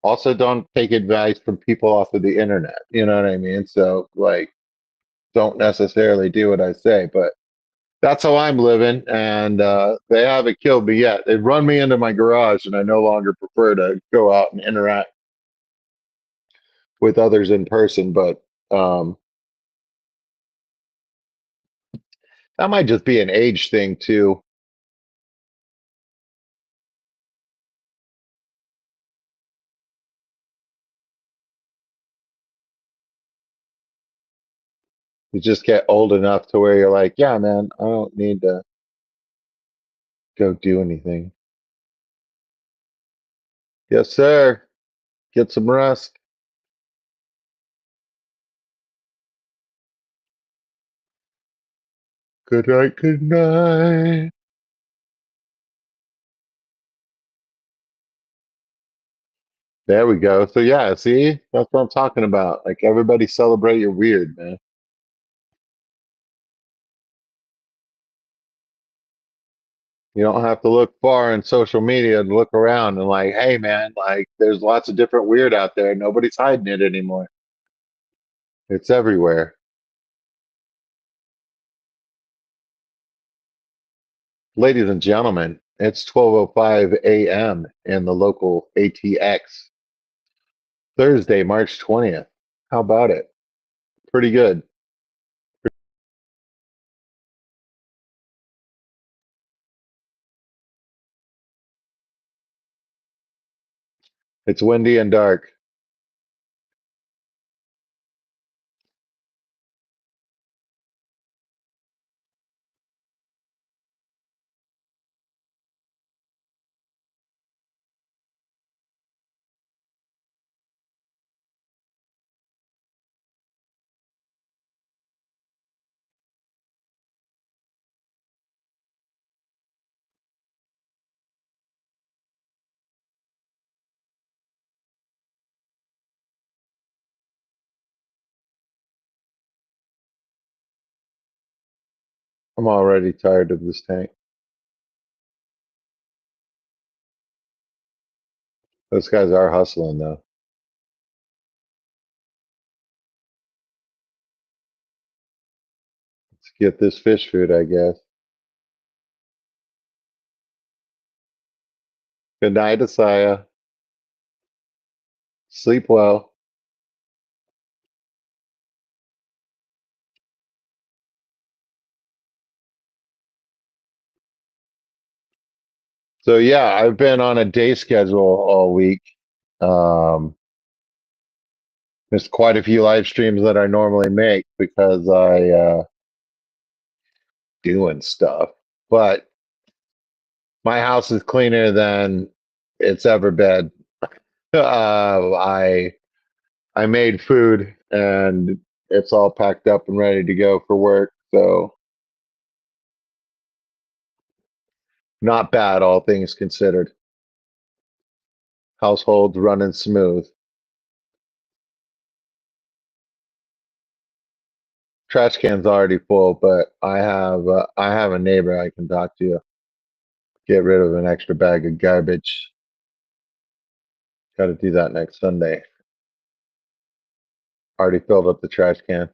also don't take advice from people off of the internet. You know what I mean? So, like, don't necessarily do what I say, but that's how I'm living, and they haven't killed me yet. They run me into my garage, and I no longer prefer to go out and interact. with others in person, but um, that might just be an age thing too. You just get old enough to where you're like, yeah, man, I don't need to go do anything. Yes, sir. Get some rest. Good night. Good night. There we go. So yeah, see, that's what I'm talking about. Like everybody celebrate your weird, man. You don't have to look far in social media to look around and like, hey man, like there's lots of different weird out there. Nobody's hiding it anymore. It's everywhere. Ladies and gentlemen, it's 12:05 a.m. in the local ATX. Thursday, March 20th. How about it? Pretty good. It's windy and dark. I'm already tired of this tank. Those guys are hustling though. Let's get this fish food, I guess. Good night, Asaya. Sleep well. So yeah, I've been on a day schedule all week. Um, missed quite a few live streams that I normally make because I doing stuff. But my house is cleaner than it's ever been. I made food and it's all packed up and ready to go for work. So not bad, all things considered. Household's running smooth. Trash can's already full, but I have a neighbor I can talk to. Get rid of an extra bag of garbage. Got to do that next Sunday. Already filled up the trash can.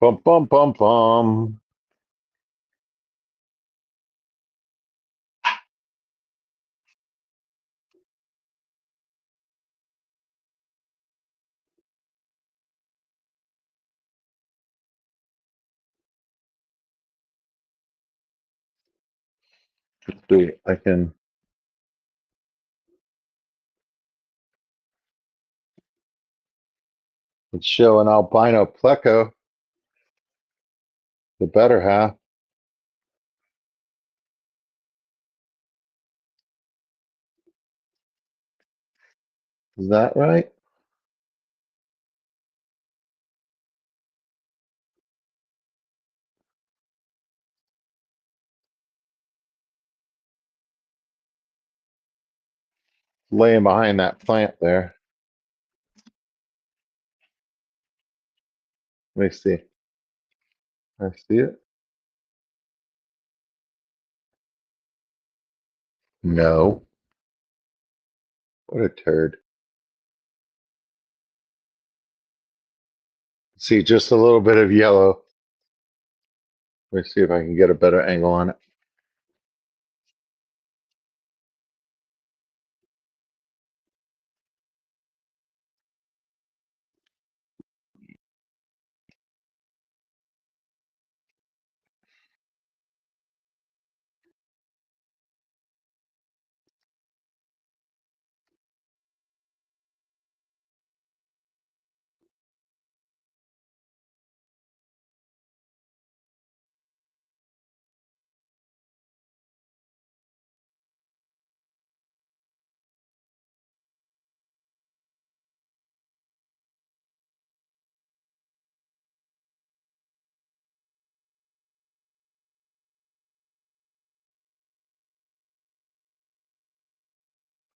Bum bum bum bum. See, I can. It's show an albino pleco, the better half. Is that right? Laying behind that plant there. Let me see. I see it. No. What a turd. See just a little bit of yellow. Let me see if I can get a better angle on it.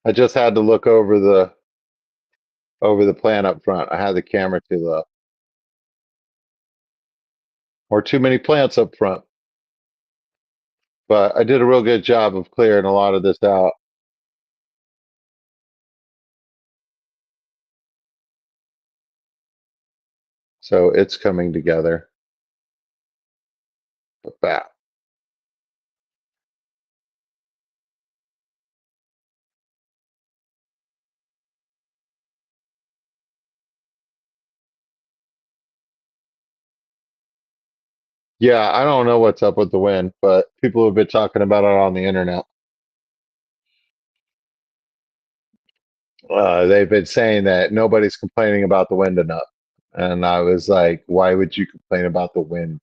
I just had to look over the plant up front. I had the camera too low. Or too many plants up front. But I did a real good job of clearing a lot of this out. So it's coming together. But yeah, I don't know what's up with the wind, but people have been talking about it on the internet. They've been saying that nobody's complaining about the wind enough. And I was like, why would you complain about the wind?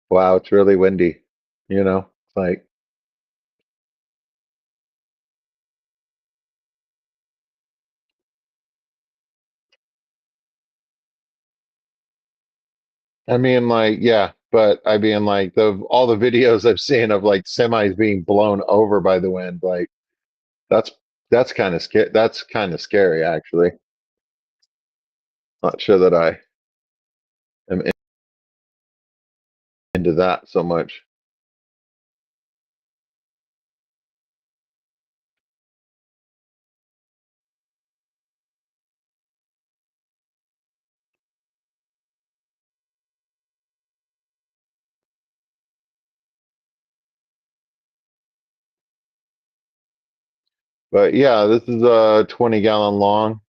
Wow, it's really windy. You know, like, I mean, like, yeah, but I mean, like, the all the videos I've seen of like semis being blown over by the wind, like, that's that's kind of scary. That's kind of scary, actually. Not sure that I am into that so much. But yeah, this is a 20-gallon long.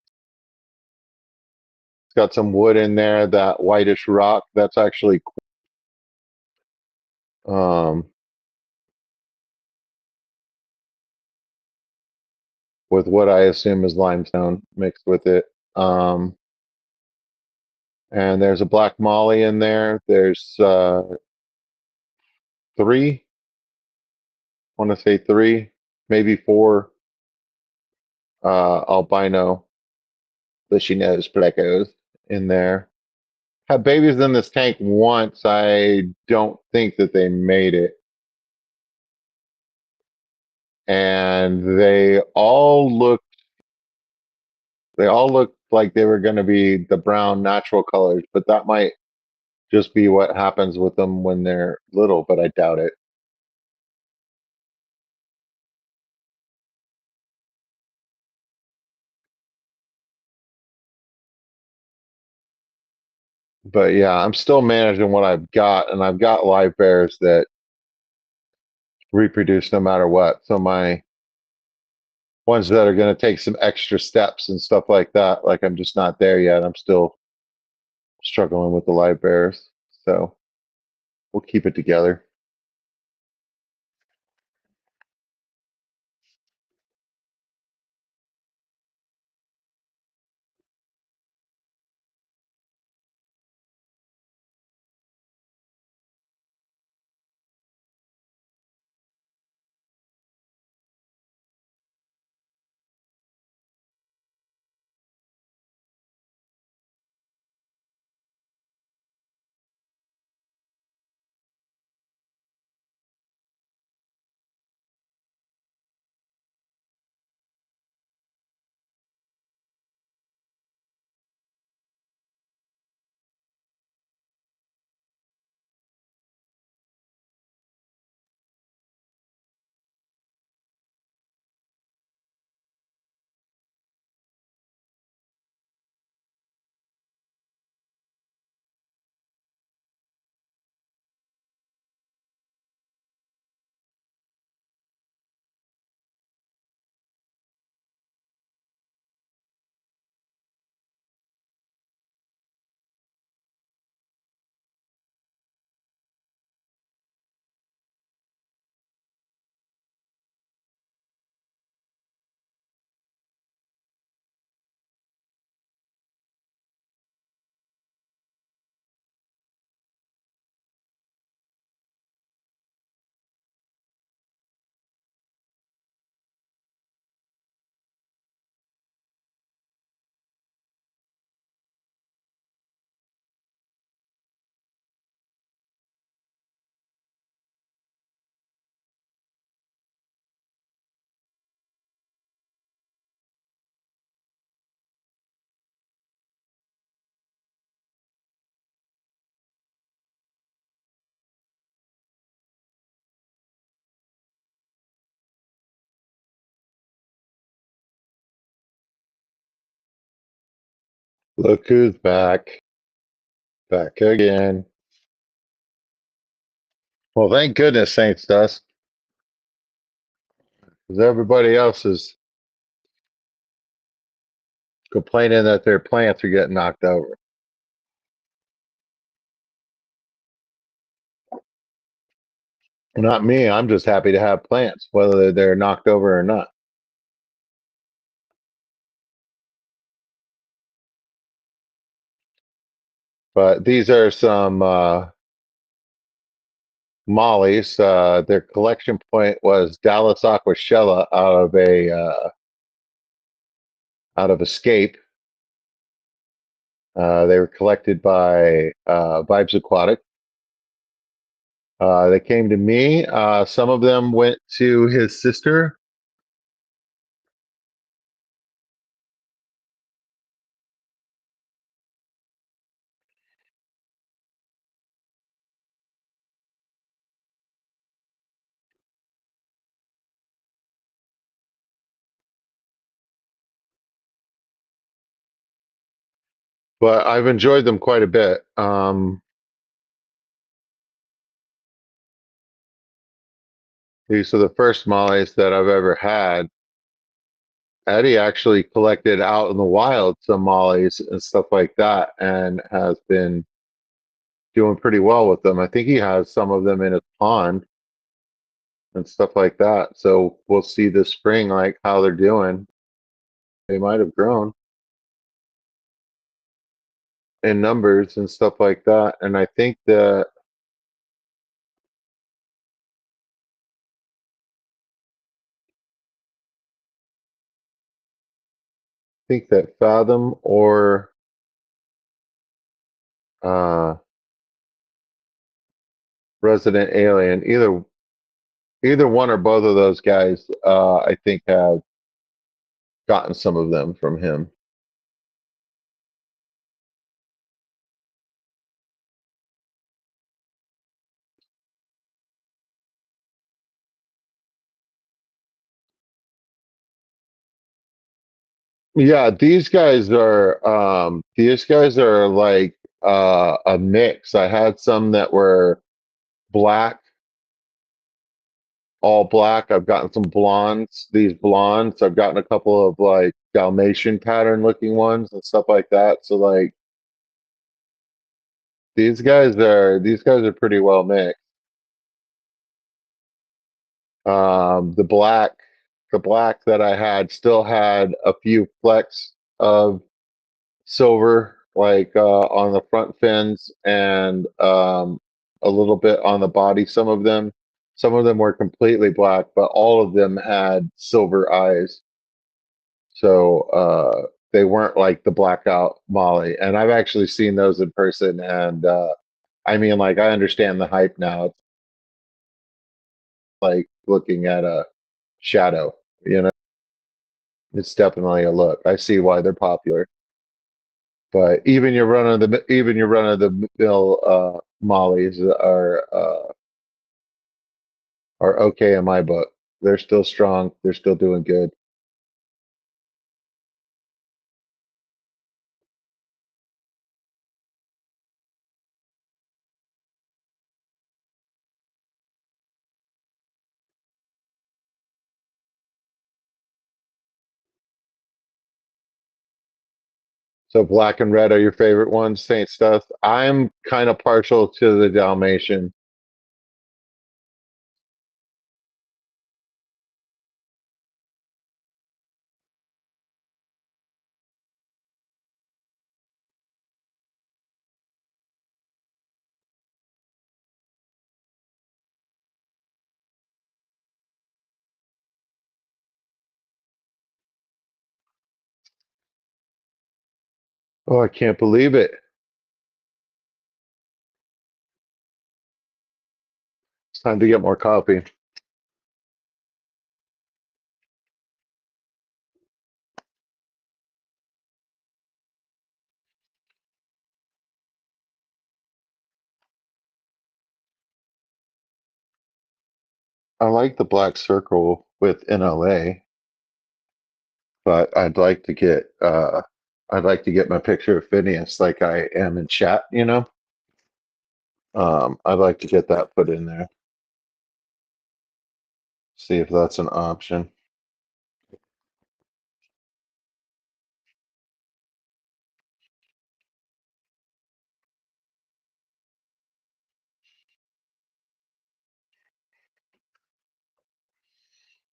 It's got some wood in there, that whitish rock. That's actually um, with what I assume is limestone mixed with it. Um, and there's a black molly in there. There's three, I want to say three, maybe four albino bushy nose plecos in there. Had babies in this tank once. I don't think that they made it. And they all looked like they were going to be the brown natural colors, but that might just be what happens with them when they're little, but I doubt it. But yeah, I'm still managing what I've got, and I've got live bears that reproduce no matter what. So my ones that are going to take some extra steps and stuff like that, like I'm just not there yet. I'm still struggling with the live bears. So we'll keep it together. Look who's back. Back again. Well, thank goodness, Saints Dust, because everybody else is complaining that their plants are getting knocked over. Not me. I'm just happy to have plants, whether they're knocked over or not. But these are some mollies. Their collection point was Dallas Aquashella out of Escape. They were collected by Vibes Aquatic. They came to me. Some of them went to his sister. But I've enjoyed them quite a bit. These are the first mollies that I've ever had. Eddie actually collected out in the wild some mollies and stuff like that, and has been doing pretty well with them. I think he has some of them in his pond and stuff like that. So we'll see this spring like how they're doing. They might have grown in numbers and stuff like that. And I think that Fathom or uh, Resident Alien, either one or both of those guys, I think have gotten some of them from him. Yeah, these guys are like a mix. I had some that were black, all black. I've gotten some blondes, these blondes. I've gotten a couple of like Dalmatian pattern looking ones and stuff like that. So like these guys are pretty well mixed. The black that I had still had a few flecks of silver, like on the front fins and a little bit on the body. Some of them were completely black, but all of them had silver eyes. So they weren't like the blackout Molly. And I've actually seen those in person, and I mean, like I understand the hype now. It's like looking at a shadow. You know, it's definitely a look. I see why they're popular. But even your run of the mill mollies are okay in my book. They're still strong. They're still doing good. So black and red are your favorite ones, Saint Stuff. I'm kind of partial to the Dalmatian. Oh, I can't believe it. It's time to get more coffee. I like the black circle with NLA, but I'd like to get I'd like to get my picture of Phineas like I am in chat, you know? I'd like to get that put in there. See if that's an option.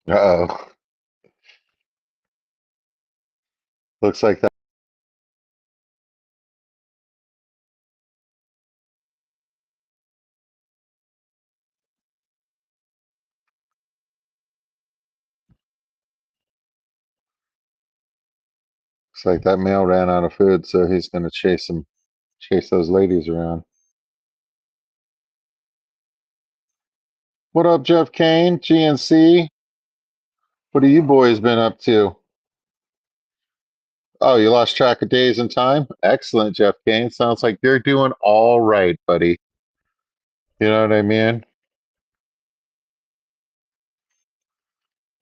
Uh-oh. Looks like that. Looks like that male ran out of food, so he's gonna chase those ladies around. What up, Jeff Kane, GNC? What have you boys been up to? Oh, you lost track of days and time? Excellent, Jeff Kane. Sounds like you're doing all right, buddy. You know what I mean?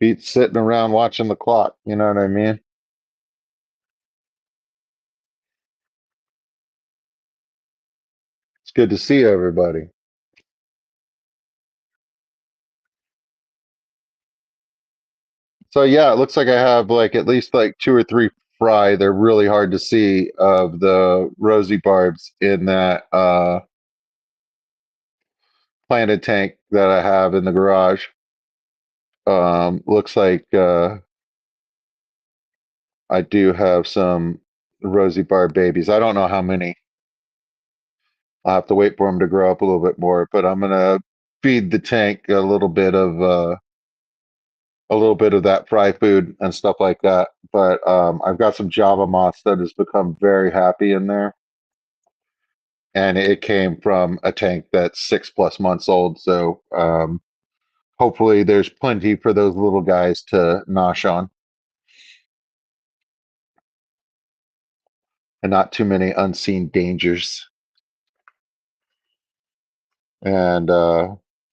Beats sitting around watching the clock. You know what I mean? It's good to see everybody. So yeah, it looks like I have like at least like two or three fry. They're really hard to see of the rosy barbs in that planted tank that I have in the garage. Looks like I do have some rosy barb babies. I don't know how many. I'll have to wait for them to grow up a little bit more, but I'm gonna feed the tank a little bit of that fry food and stuff like that. But I've got some Java moss that has become very happy in there, and it came from a tank that's 6+ months old. So hopefully there's plenty for those little guys to nosh on, and not too many unseen dangers. And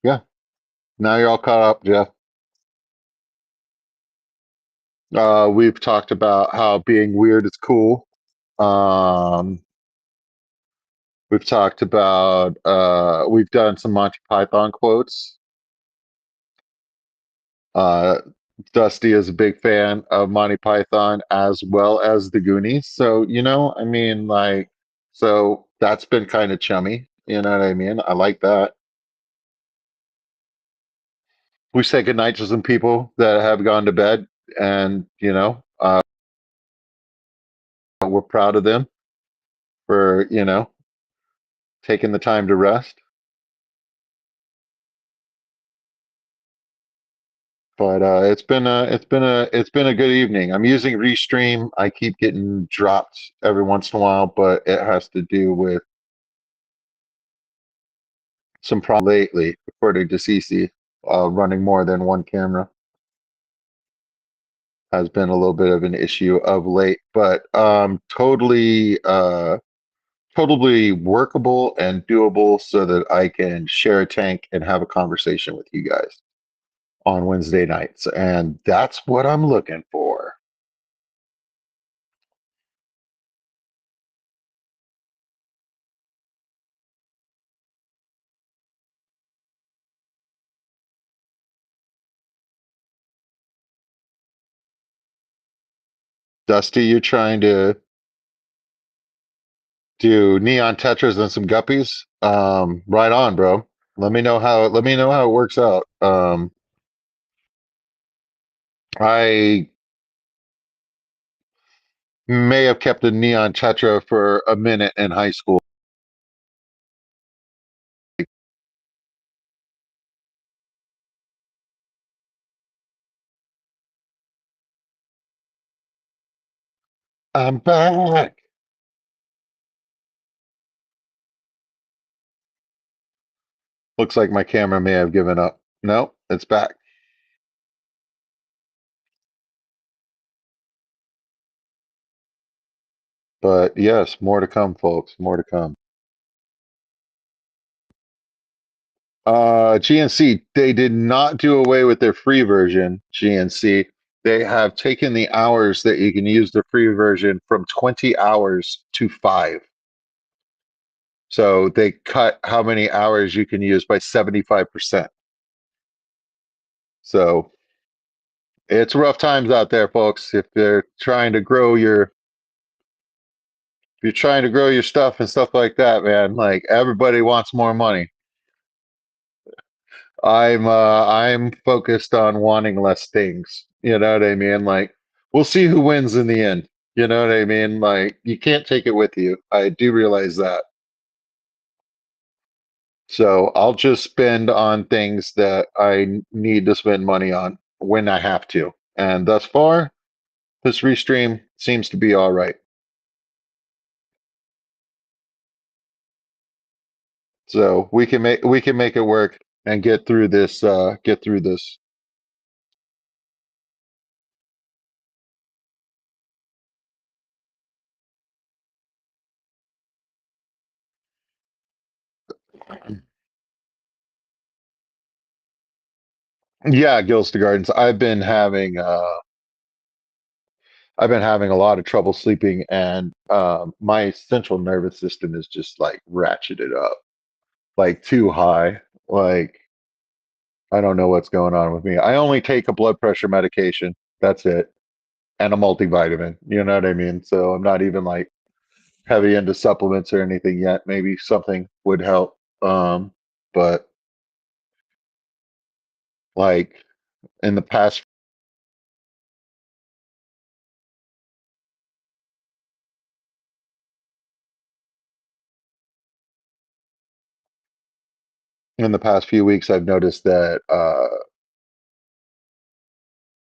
yeah, now you're all caught up, Jeff. We've talked about how being weird is cool. Um, we've talked about we've done some Monty Python quotes. Uh, Dusty is a big fan of Monty Python as well as the Goonies. So, you know, I mean, like, so that's been kind of chummy. You know what I mean? I like that. We say goodnight to some people that have gone to bed, and, you know, we're proud of them for, you know, taking the time to rest. But it's been a good evening. I'm using Restream. I keep getting dropped every once in a while, but it has to do with some problem lately, according to Cece. Running more than one camera has been a little bit of an issue of late, but totally workable and doable so that I can share a tank and have a conversation with you guys on Wednesday nights, and that's what I'm looking for. Dusty, you're trying to do neon tetras and some guppies. Right on, bro. Let me know how it works out. I may have kept a neon tetra for a minute in high school. I'm back. Looks like my camera may have given up. No, it's back. But yes, more to come, folks. More to come. GNC, they did not do away with their free version, GNC. They have taken the hours that you can use the free version from 20 hours to 5. So they cut how many hours you can use by 75%. So it's rough times out there, folks. If you're trying to grow your stuff and stuff like that, man, like everybody wants more money. I'm focused on wanting less things. You know what I mean? Like we'll see who wins in the end. You know what I mean? Like you can't take it with you. I do realize that. So I'll just spend on things that I need to spend money on when I have to. And thus far, this restream seems to be all right. So we can make it work and get through this. Yeah, Gilster Gardens. I've been having a lot of trouble sleeping, and my central nervous system is just like ratcheted up, like too high. Like I don't know what's going on with me. I only take a blood pressure medication. That's it, and a multivitamin. You know what I mean? So I'm not even like heavy into supplements or anything yet. Maybe something would help. But like in the past few weeks, I've noticed that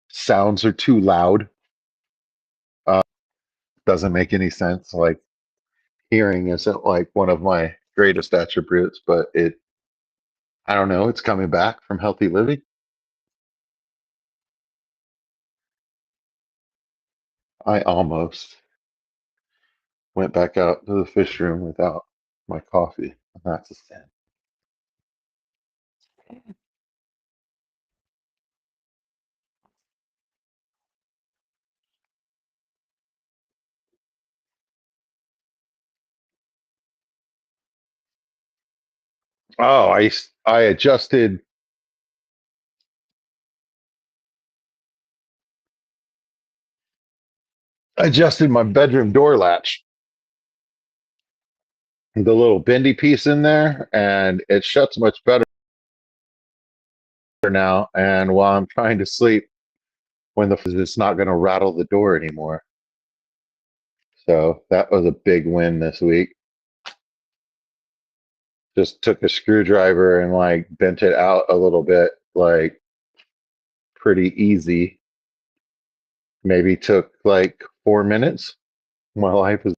sounds are too loud. Uh, doesn't make any sense. Like hearing isn't like one of my greatest attributes, but I don't know, it's coming back from healthy living. I almost went back out to the fish room without my coffee. And that's a sin. Oh, I adjusted my bedroom door latch, the little bendy piece in there, and it shuts much better now. And while I'm trying to sleep, it's not going to rattle the door anymore. So that was a big win this week. Just took a screwdriver and like bent it out a little bit, like pretty easy. Maybe took like 4 minutes. My life is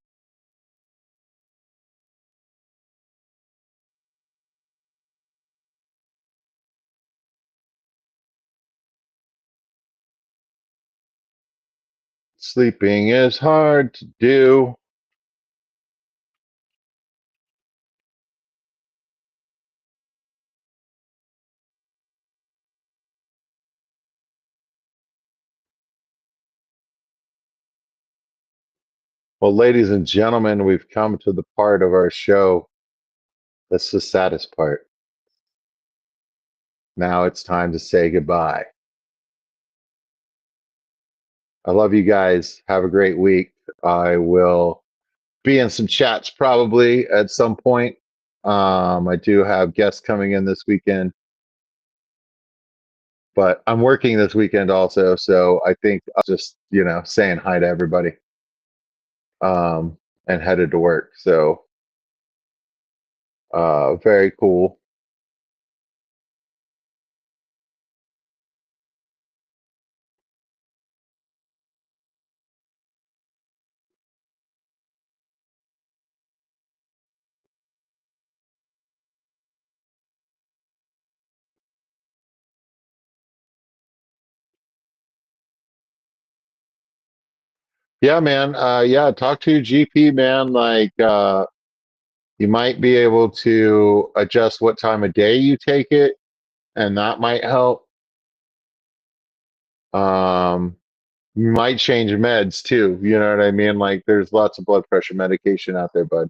sleeping is hard to do. Well, ladies and gentlemen, we've come to the part of our show that's the saddest part. Now it's time to say goodbye. I love you guys. Have a great week. I will be in some chats probably at some point. I do have guests coming in this weekend, but I'm working this weekend also. So I think I'll just, saying hi to everybody and headed to work. So very cool. Yeah, man. Yeah, talk to your GP, man. Like, you might be able to adjust what time of day you take it, and that might help. You might change meds too. You know what I mean? Like there's lots of blood pressure medication out there, bud.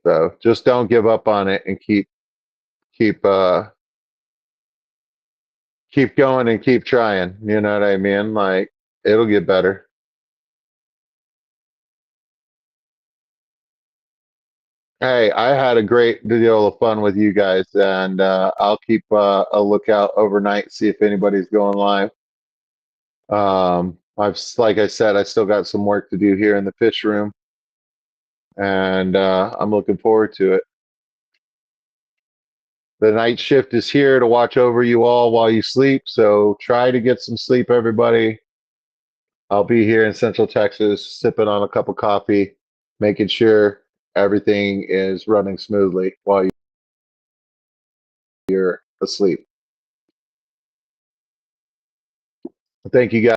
So just don't give up on it and keep keep going and keep trying. You know what I mean? Like it'll get better. Hey, I had a great deal of fun with you guys, and I'll keep a lookout overnight, see if anybody's going live. Like I said, I still got some work to do here in the fish room, and I'm looking forward to it. The night shift is here to watch over you all while you sleep, so try to get some sleep, everybody. I'll be here in Central Texas, sipping on a cup of coffee, making sure everything is running smoothly while you're asleep. Thank you guys.